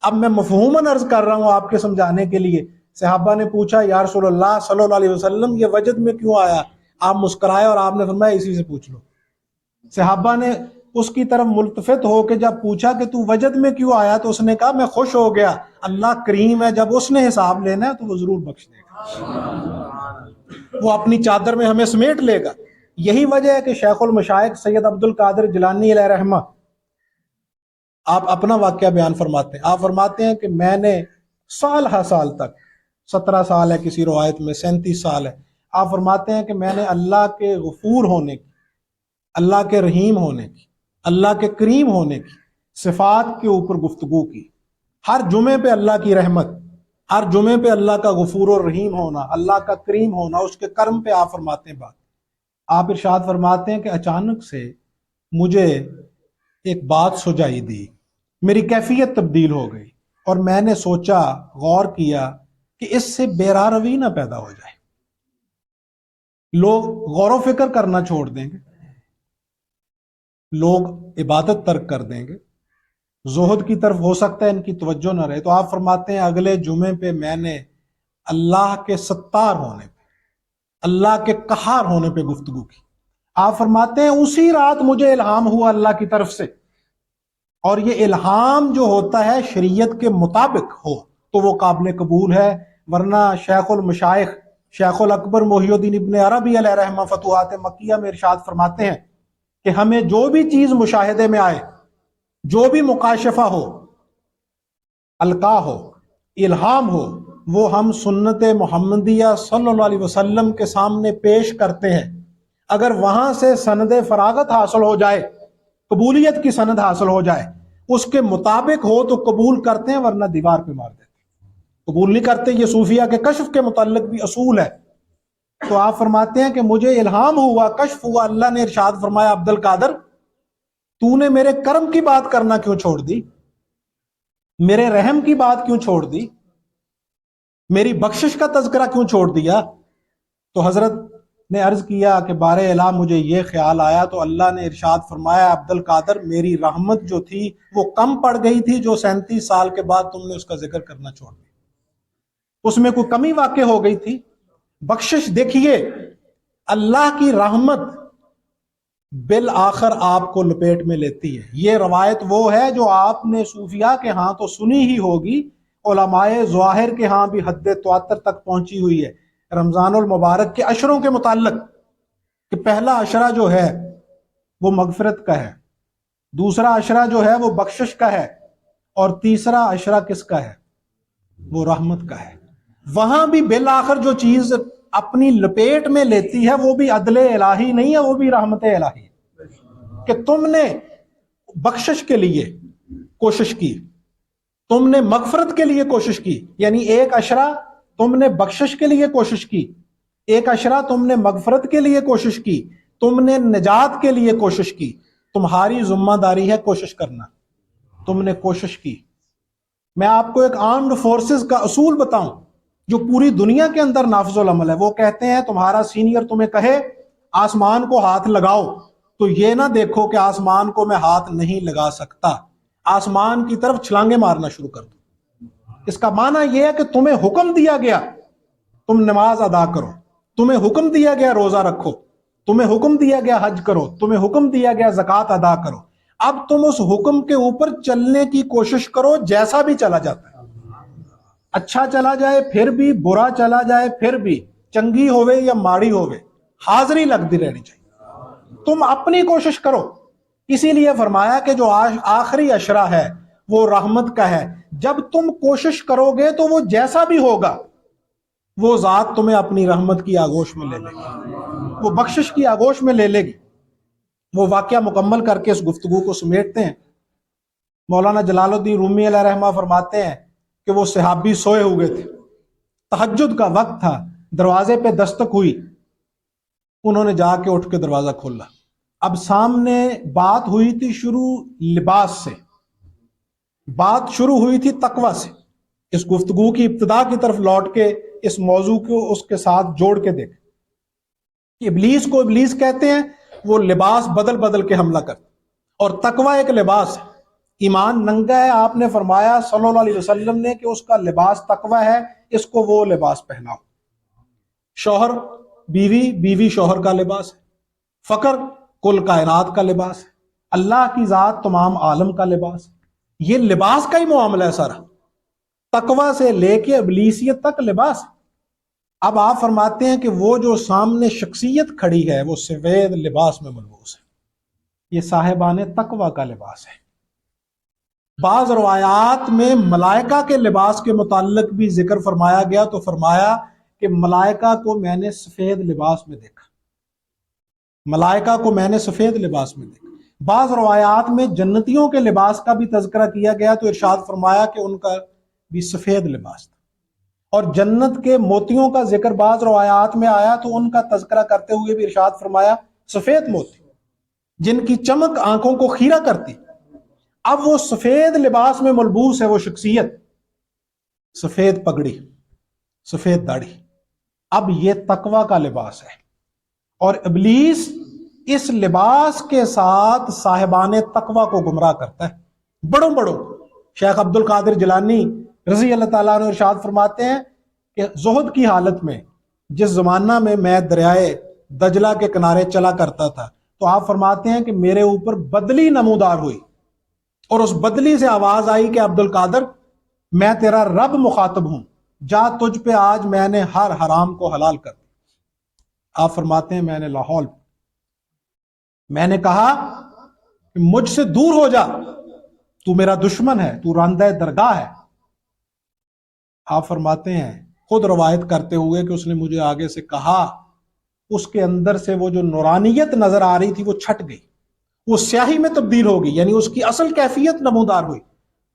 اب میں مفہوماً عرض کر رہا ہوں آپ کے سمجھانے کے لیے۔ صحابہ نے پوچھا یا رسول اللہ صلی اللہ علیہ وسلم یہ وجد میں کیوں آیا؟ آپ مسکرائے اور آپ نے فرمایا اسی سے پوچھ لو۔ صحابہ نے اس کی طرف ملتفت ہو کے جب پوچھا کہ تو وجد میں کیوں آیا تو اس نے کہا میں خوش ہو گیا، اللہ کریم ہے، جب اس نے حساب لینا ہے تو وہ ضرور بخش دے گا، وہ اپنی چادر میں ہمیں سمیٹ لے گا۔ یہی وجہ ہے کہ شیخ المشائخ سید عبد القادر جیلانی علیہ رحمہ آپ اپنا واقعہ بیان فرماتے ہیں۔ آپ فرماتے ہیں کہ میں نے سال ہر سال تک، 17 سال ہے کسی روایت میں، 37 سال ہے، آپ فرماتے ہیں کہ میں نے اللہ کے غفور ہونے کی، اللہ کے رحیم ہونے کی، اللہ کے کریم ہونے کی صفات کے اوپر گفتگو کی۔ ہر جمعے پہ اللہ کی رحمت، ہر جمعے پہ اللہ کا غفور اور رحیم ہونا، اللہ کا کریم ہونا، اس کے کرم پہ آپ فرماتے ہیں بات۔ آپ ارشاد فرماتے ہیں کہ اچانک سے مجھے ایک بات سجائی دی، میری کیفیت تبدیل ہو گئی، اور میں نے سوچا، غور کیا کہ اس سے بیرا روی نہ پیدا ہو جائے، لوگ غور و فکر کرنا چھوڑ دیں گے، لوگ عبادت ترک کر دیں گے، زہد کی طرف ہو سکتا ہے ان کی توجہ نہ رہے۔ تو آپ فرماتے ہیں اگلے جمعے پہ میں نے اللہ کے ستار ہونے پہ، اللہ کے قہار ہونے پہ گفتگو کی۔ آپ فرماتے ہیں اسی رات مجھے الہام ہوا اللہ کی طرف سے، اور یہ الہام جو ہوتا ہے شریعت کے مطابق ہو تو وہ قابل قبول ہے، ورنہ شیخ المشائخ شیخ الاکبر محی الدین ابن عربی علیہ رحمہ فتوحات مکیہ میں ارشاد فرماتے ہیں کہ ہمیں جو بھی چیز مشاہدے میں آئے، جو بھی مکاشفہ ہو، القاء ہو، الہام ہو، وہ ہم سنت محمدیہ صلی اللہ علیہ وسلم کے سامنے پیش کرتے ہیں۔ اگر وہاں سے سند فراغت حاصل ہو جائے، قبولیت کی سند حاصل ہو جائے، اس کے مطابق ہو تو قبول کرتے ہیں، ورنہ دیوار پہ مار دیتے ہیں، قبول نہیں کرتے۔ یہ صوفیہ کے کشف کے متعلق بھی اصول ہے۔ تو آپ فرماتے ہیں کہ مجھے الہام ہوا، کشف ہوا، اللہ نے ارشاد فرمایا عبد القادر تو نے میرے کرم کی بات کرنا کیوں چھوڑ دی، میرے رحم کی بات کیوں چھوڑ دی، میری بخشش کا تذکرہ کیوں چھوڑ دیا؟ تو حضرت نے عرض کیا کہ بار الہ مجھے یہ خیال آیا، تو اللہ نے ارشاد فرمایا عبد القادر میری رحمت جو تھی وہ کم پڑ گئی تھی، جو 37 سال کے بعد تم نے اس کا ذکر کرنا چھوڑ دیا، اس میں کوئی کمی واقع ہو گئی تھی۔ بخشش دیکھیے، اللہ کی رحمت بالآخر آپ کو لپیٹ میں لیتی ہے۔ یہ روایت وہ ہے جو آپ نے صوفیاء کے ہاں تو سنی ہی ہوگی، علماء ظواہر کے ہاں بھی حد تواتر تک پہنچی ہوئی ہے، رمضان المبارک کے عشروں کے متعلق، کہ پہلا عشرہ جو ہے وہ مغفرت کا ہے، دوسرا عشرہ جو ہے وہ بخشش کا ہے، اور تیسرا عشرہ کس کا ہے؟ وہ رحمت کا ہے۔ وہاں بھی بالآخر جو چیز اپنی لپیٹ میں لیتی ہے وہ بھی عدل الہی نہیں ہے، وہ بھی رحمت الہی ہے، کہ تم نے بخشش کے لیے کوشش کی، تم نے مغفرت کے لیے کوشش کی، یعنی ایک عشرہ تم نے بخشش کے لیے کوشش کی، ایک عشرہ تم نے مغفرت کے لیے کوشش کی، تم نے نجات کے لیے کوشش کی، تمہاری ذمہ داری ہے کوشش کرنا، تم نے کوشش کی۔ میں آپ کو ایک آرمڈ فورسز کا اصول بتاؤں جو پوری دنیا کے اندر نافذ العمل ہے۔ وہ کہتے ہیں تمہارا سینئر تمہیں کہے آسمان کو ہاتھ لگاؤ تو یہ نہ دیکھو کہ آسمان کو میں ہاتھ نہیں لگا سکتا، آسمان کی طرف چھلانگے مارنا شروع کر دو۔ اس کا معنی یہ ہے کہ تمہیں حکم دیا گیا تم نماز ادا کرو، تمہیں حکم دیا گیا روزہ رکھو، تمہیں حکم دیا گیا حج کرو، تمہیں حکم دیا گیا زکوٰۃ ادا کرو، اب تم اس حکم کے اوپر چلنے کی کوشش کرو، جیسا بھی چلا جاتا ہے، اچھا چلا جائے پھر بھی، برا چلا جائے پھر بھی، چنگی ہوئے یا ماڑی ہوئے، حاضری لگتی رہنی چاہیے، تم اپنی کوشش کرو۔ اسی لیے فرمایا کہ جو آخری عشرہ ہے وہ رحمت کا ہے، جب تم کوشش کرو گے تو وہ جیسا بھی ہوگا وہ ذات تمہیں اپنی رحمت کی آغوش میں لے لے گی، وہ بخشش کی آغوش میں لے لے گی۔ وہ واقعہ مکمل کر کے اس گفتگو کو سمیٹتے ہیں۔ مولانا جلال الدین رومی علیہ رحمہ فرماتے ہیں کہ وہ صحابی سوئے ہوئے تھے، تہجد کا وقت تھا، دروازے پہ دستک ہوئی، انہوں نے جا کے اٹھ کے دروازہ کھولا۔ اب سامنے بات ہوئی تھی شروع لباس سے، بات شروع ہوئی تھی تقوی سے، اس گفتگو کی ابتدا کی طرف لوٹ کے اس موضوع کو اس کے ساتھ جوڑ کے دیکھ کہ ابلیس کو ابلیس کہتے ہیں، وہ لباس بدل بدل کے حملہ کرتا، اور تقوی ایک لباس ہے۔ ایمان ننگا ہے، آپ نے فرمایا صلی اللہ علیہ وسلم نے کہ اس کا لباس تقوی ہے، اس کو وہ لباس پہناؤ۔ شوہر بیوی، بیوی شوہر کا لباس ہے، فقر کل کائنات کا لباس ہے، اللہ کی ذات تمام عالم کا لباس ہے۔ یہ لباس کا ہی معاملہ ہے سارا، تقوی سے لے کے ابلیسیت تک لباس ہے۔ اب آپ فرماتے ہیں کہ وہ جو سامنے شخصیت کھڑی ہے وہ سفید لباس میں ملبوس ہے، یہ صاحبان تقوی کا لباس ہے۔ بعض روایات میں ملائکہ کے لباس کے متعلق بھی ذکر فرمایا گیا، تو فرمایا کہ ملائکہ کو میں نے سفید لباس میں دیکھا، ملائکہ کو میں نے سفید لباس میں دیکھا۔ بعض روایات میں جنتیوں کے لباس کا بھی تذکرہ کیا گیا، تو ارشاد فرمایا کہ ان کا بھی سفید لباس تھا۔ اور جنت کے موتیوں کا ذکر بعض روایات میں آیا، تو ان کا تذکرہ کرتے ہوئے بھی ارشاد فرمایا سفید موتی جن کی چمک آنکھوں کو خیرہ کرتی۔ اب وہ سفید لباس میں ملبوس ہے وہ شخصیت، سفید پگڑی، سفید داڑھی، اب یہ تقوی کا لباس ہے۔ اور ابلیس اس لباس کے ساتھ صاحبان تقوی کو گمراہ کرتا ہے، بڑوں بڑوں۔ شیخ عبد القادر جیلانی رضی اللہ تعالیٰ عنہ ارشاد فرماتے ہیں کہ زہد کی حالت میں جس زمانہ میں میں دریائے دجلہ کے کنارے چلا کرتا تھا، تو آپ فرماتے ہیں کہ میرے اوپر بدلی نمودار ہوئی، اور اس بدلی سے آواز آئی کہ عبد القادر میں تیرا رب مخاطب ہوں، جا تجھ پہ آج میں نے ہر حرام کو حلال کر دیا۔ آپ فرماتے ہیں میں نے لاہور، میں نے کہا کہ مجھ سے دور ہو جا، تو میرا دشمن ہے، تو راندہ درگاہ ہے۔ آپ فرماتے ہیں خود روایت کرتے ہوئے کہ اس نے مجھے آگے سے کہا، اس کے اندر سے وہ جو نورانیت نظر آ رہی تھی وہ چھٹ گئی، وہ سیاہی میں تبدیل ہو گئی، یعنی اس کی اصل کیفیت نمودار ہوئی۔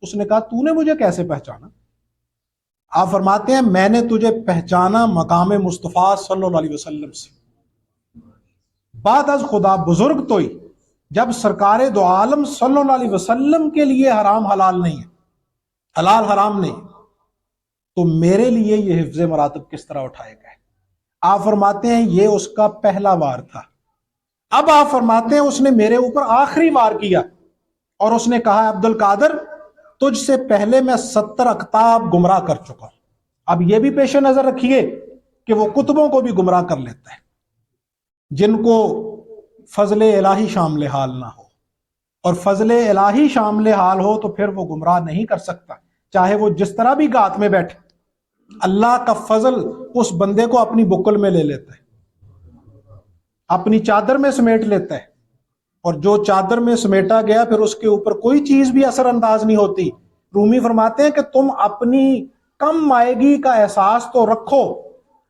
اس نے کہا تو نے مجھے کیسے پہچانا؟ آپ فرماتے ہیں میں نے تجھے پہچانا مقام مصطفیٰ صلی اللہ علیہ وسلم سے، بعد از خدا بزرگ توئی، جب سرکار دو عالم صلی اللہ علیہ وسلم کے لیے حرام حلال نہیں ہے، حلال حرام نہیں، تو میرے لیے یہ حفظ مراتب کس طرح اٹھائے گئے؟ آپ فرماتے ہیں یہ اس کا پہلا وار تھا۔ اب آپ فرماتے ہیں اس نے میرے اوپر آخری وار کیا، اور اس نے کہا عبد القادر تجھ سے پہلے میں 70 اقطاب گمراہ کر چکا ہوں۔ اب یہ بھی پیش نظر رکھیے کہ وہ کتبوں کو بھی گمراہ کر لیتا ہے جن کو فضل الہی شامل حال نہ ہو، اور فضل الہی شامل حال ہو تو پھر وہ گمراہ نہیں کر سکتا، چاہے وہ جس طرح بھی گات میں بیٹھے۔ اللہ کا فضل اس بندے کو اپنی بکل میں لے لیتا ہے، اپنی چادر میں سمیٹ لیتا ہے، اور جو چادر میں سمیٹا گیا پھر اس کے اوپر کوئی چیز بھی اثر انداز نہیں ہوتی۔ رومی فرماتے ہیں کہ تم اپنی کم مائگی کا احساس تو رکھو،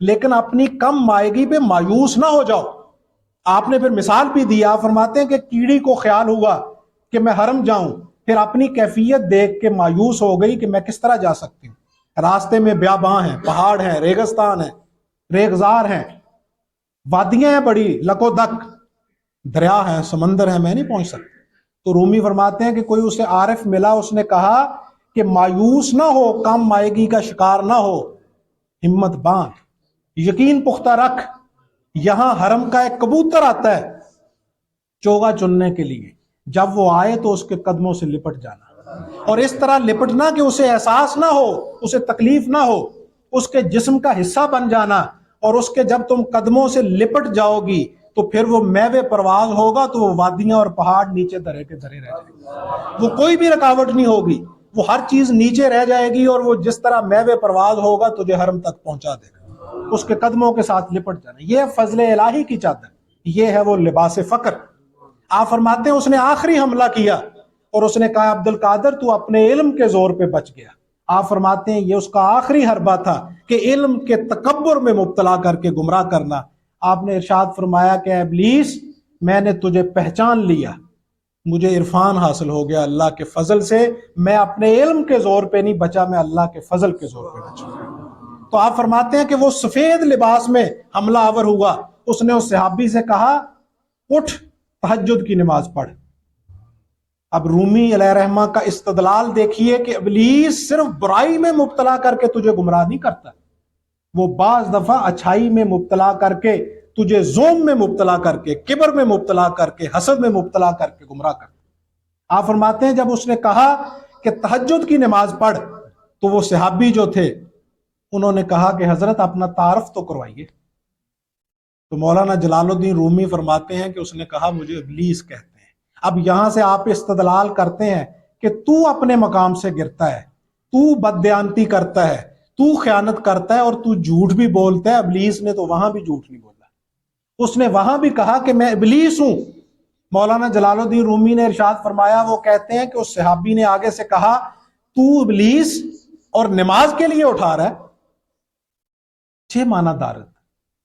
لیکن اپنی کم مائگی پہ مایوس نہ ہو جاؤ۔ آپ نے پھر مثال بھی دی، آپ فرماتے ہیں کہ کیڑی کو خیال ہوا کہ میں حرم جاؤں، پھر اپنی کیفیت دیکھ کے مایوس ہو گئی کہ میں کس طرح جا سکتی ہوں، راستے میں بیاباں ہیں، پہاڑ ہیں، ریگستان ہیں، ریگزار ہیں، وادیاں ہیں بڑی لکو دک، دریا ہیں، سمندر ہیں، میں نہیں پہنچ سکتا۔ تو رومی فرماتے ہیں کہ کوئی اسے عارف ملا، اس نے کہا کہ مایوس نہ ہو، کم مائگی کا شکار نہ ہو، ہمت باندھ، یقین پختہ رکھ، یہاں حرم کا ایک کبوتر آتا ہے چوگا چننے کے لیے، جب وہ آئے تو اس کے قدموں سے لپٹ جانا، اور اس طرح لپٹنا کہ اسے احساس نہ ہو، اسے تکلیف نہ ہو، اس کے جسم کا حصہ بن جانا، اور اس کے جب تم قدموں سے لپٹ جاؤ گی تو پھر وہ میوے پرواز ہوگا، تو وہ وادیاں اور پہاڑ نیچے دھرے کے دھرے رہ جائیں گے، وہ کوئی بھی رکاوٹ نہیں ہوگی، وہ ہر چیز نیچے رہ جائے گی، اور وہ جس طرح میوے پرواز ہوگا تجھے حرم تک پہنچا دے گا، اس کے قدموں کے ساتھ لپٹ جانا۔ یہ فضل الہی کی چادر، یہ ہے وہ لباس فقر۔ آپ فرماتے ہیں اس نے آخری حملہ کیا، اور اس نے کہا عبد القادر تو اپنے علم کے زور پہ بچ گیا۔ آپ فرماتے ہیں یہ اس کا آخری حربہ تھا کہ علم کے تکبر میں مبتلا کر کے گمراہ کرنا۔ آپ نے ارشاد فرمایا کہ اے ابلیس میں نے تجھے پہچان لیا، مجھے عرفان حاصل ہو گیا اللہ کے فضل سے، میں اپنے علم کے زور پہ نہیں بچا، میں اللہ کے فضل کے زور پہ بچا۔ تو آپ فرماتے ہیں کہ وہ سفید لباس میں حملہ آور ہوا، اس نے اس صحابی سے کہا اٹھ تہجد کی نماز پڑھ، اب رومی علیہ رحمہ کا استدلال دیکھیے کہ ابلیس صرف برائی میں مبتلا کر کے تجھے گمراہ نہیں کرتا، وہ بعض دفعہ اچھائی میں مبتلا کر کے تجھے ظلم میں مبتلا کر کے، کبر میں مبتلا کر کے، حسد میں مبتلا کر کے گمراہ کرتا۔ آپ فرماتے ہیں جب اس نے کہا کہ تہجد کی نماز پڑھ تو وہ صحابی جو تھے انہوں نے کہا کہ حضرت اپنا تعارف تو کروائیے، تو مولانا جلال الدین رومی فرماتے ہیں کہ اس نے کہا مجھے ابلیس کہتے ہیں۔ اب یہاں سے آپ استدلال کرتے ہیں کہ تو اپنے مقام سے گرتا ہے، تو بددیانتی کرتا ہے، تو خیانت کرتا ہے اور تو جھوٹ بھی بولتا ہے۔ ابلیس نے تو وہاں بھی جھوٹ نہیں بولا، اس نے وہاں بھی کہا کہ میں ابلیس ہوں۔ مولانا جلال الدین رومی نے ارشاد فرمایا، وہ کہتے ہیں کہ اس صحابی نے آگے سے کہا تو ابلیس اور نماز کے لیے اٹھا رہا ہے، چھ معنی دارت،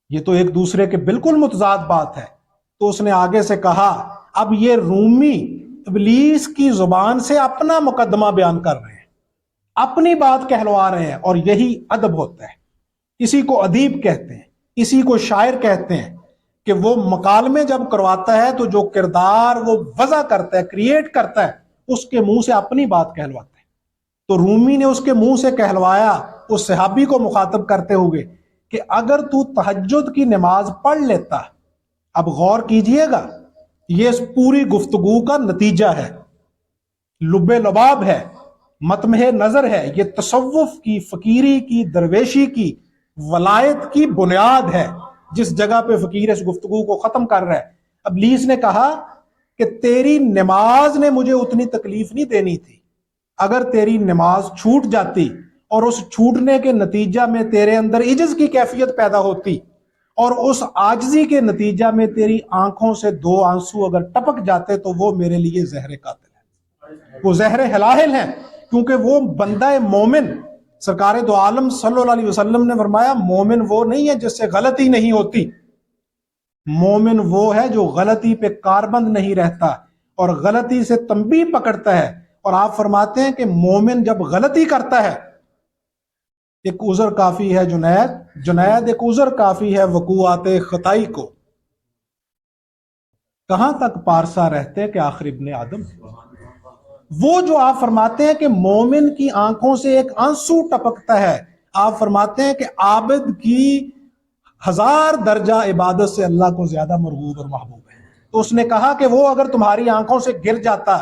یہ تو ایک دوسرے کے بالکل متضاد بات ہے۔ تو اس نے آگے سے کہا اب یہ رومی ابلیس کی زبان سے اپنا مقدمہ بیان کر رہے ہیں، اپنی بات کہلوا رہے ہیں، اور یہی ادب ہوتا ہے۔ اسی کو ادیب کہتے ہیں، اسی کو شاعر کہتے ہیں کہ وہ مکالمے جب کرواتا ہے تو جو کردار وہ وضع کرتا ہے، کریٹ کرتا ہے، اس کے منہ سے اپنی بات کہلواتا ہے۔ تو رومی نے اس کے منہ سے کہلوایا اس صحابی کو مخاطب کرتے ہوئے کہ اگر تو تہجد کی نماز پڑھ لیتا، اب غور کیجئے گا، یہ اس پوری گفتگو کا نتیجہ ہے، لب لباب ہے، مطمح نظر ہے، یہ تصوف کی، فقیری کی، درویشی کی، ولایت کی بنیاد ہے، جس جگہ پہ فقیر اس گفتگو کو ختم کر رہا ہے۔ ابلیس نے کہا کہ تیری نماز نے مجھے اتنی تکلیف نہیں دینی تھی، اگر تیری نماز چھوٹ جاتی اور اس چھوٹنے کے نتیجہ میں تیرے اندر عجز کی کیفیت پیدا ہوتی، اور اس عاجزی کے نتیجہ میں تیری آنکھوں سے دو آنسو اگر ٹپک جاتے تو وہ میرے لیے زہر قاتل ہے، وہ زہر ہلاہل ہے، کیونکہ وہ بندہ مومن، سرکار دو عالم صلی اللہ علیہ وسلم نے فرمایا مومن وہ نہیں ہے جس سے غلطی نہیں ہوتی، مومن وہ ہے جو غلطی پہ کاربند نہیں رہتا اور غلطی سے تنبیہ پکڑتا ہے۔ اور آپ فرماتے ہیں کہ مومن جب غلطی کرتا ہے، ایک عذر کافی ہے جنید ایک عذر کافی ہے وقوعات خطائی کو، کہاں تک پارسا رہتے کہ آخر ابن آدم۔ وہ جو آپ فرماتے ہیں کہ مومن کی آنکھوں سے ایک آنسو ٹپکتا ہے، آپ فرماتے ہیں کہ عابد کی 1000 درجہ عبادت سے اللہ کو زیادہ مرغوب اور محبوب ہے۔ تو اس نے کہا کہ وہ اگر تمہاری آنکھوں سے گر جاتا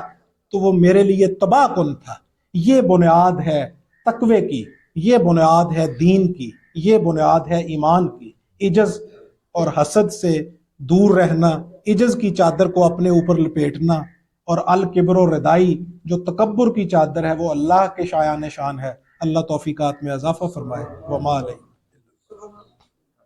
تو وہ میرے لیے تباہ کن تھا۔ یہ بنیاد ہے تقوی کی، یہ بنیاد ہے دین کی، یہ بنیاد ہے ایمان کی، عجز اور حسد سے دور رہنا، عجز کی چادر کو اپنے اوپر لپیٹنا، اور الکبر و ردائی جو تکبر کی چادر ہے وہ اللہ کے شایان شان ہے۔ اللہ توفیقات میں اضافہ فرمائے۔ وما علیہ۔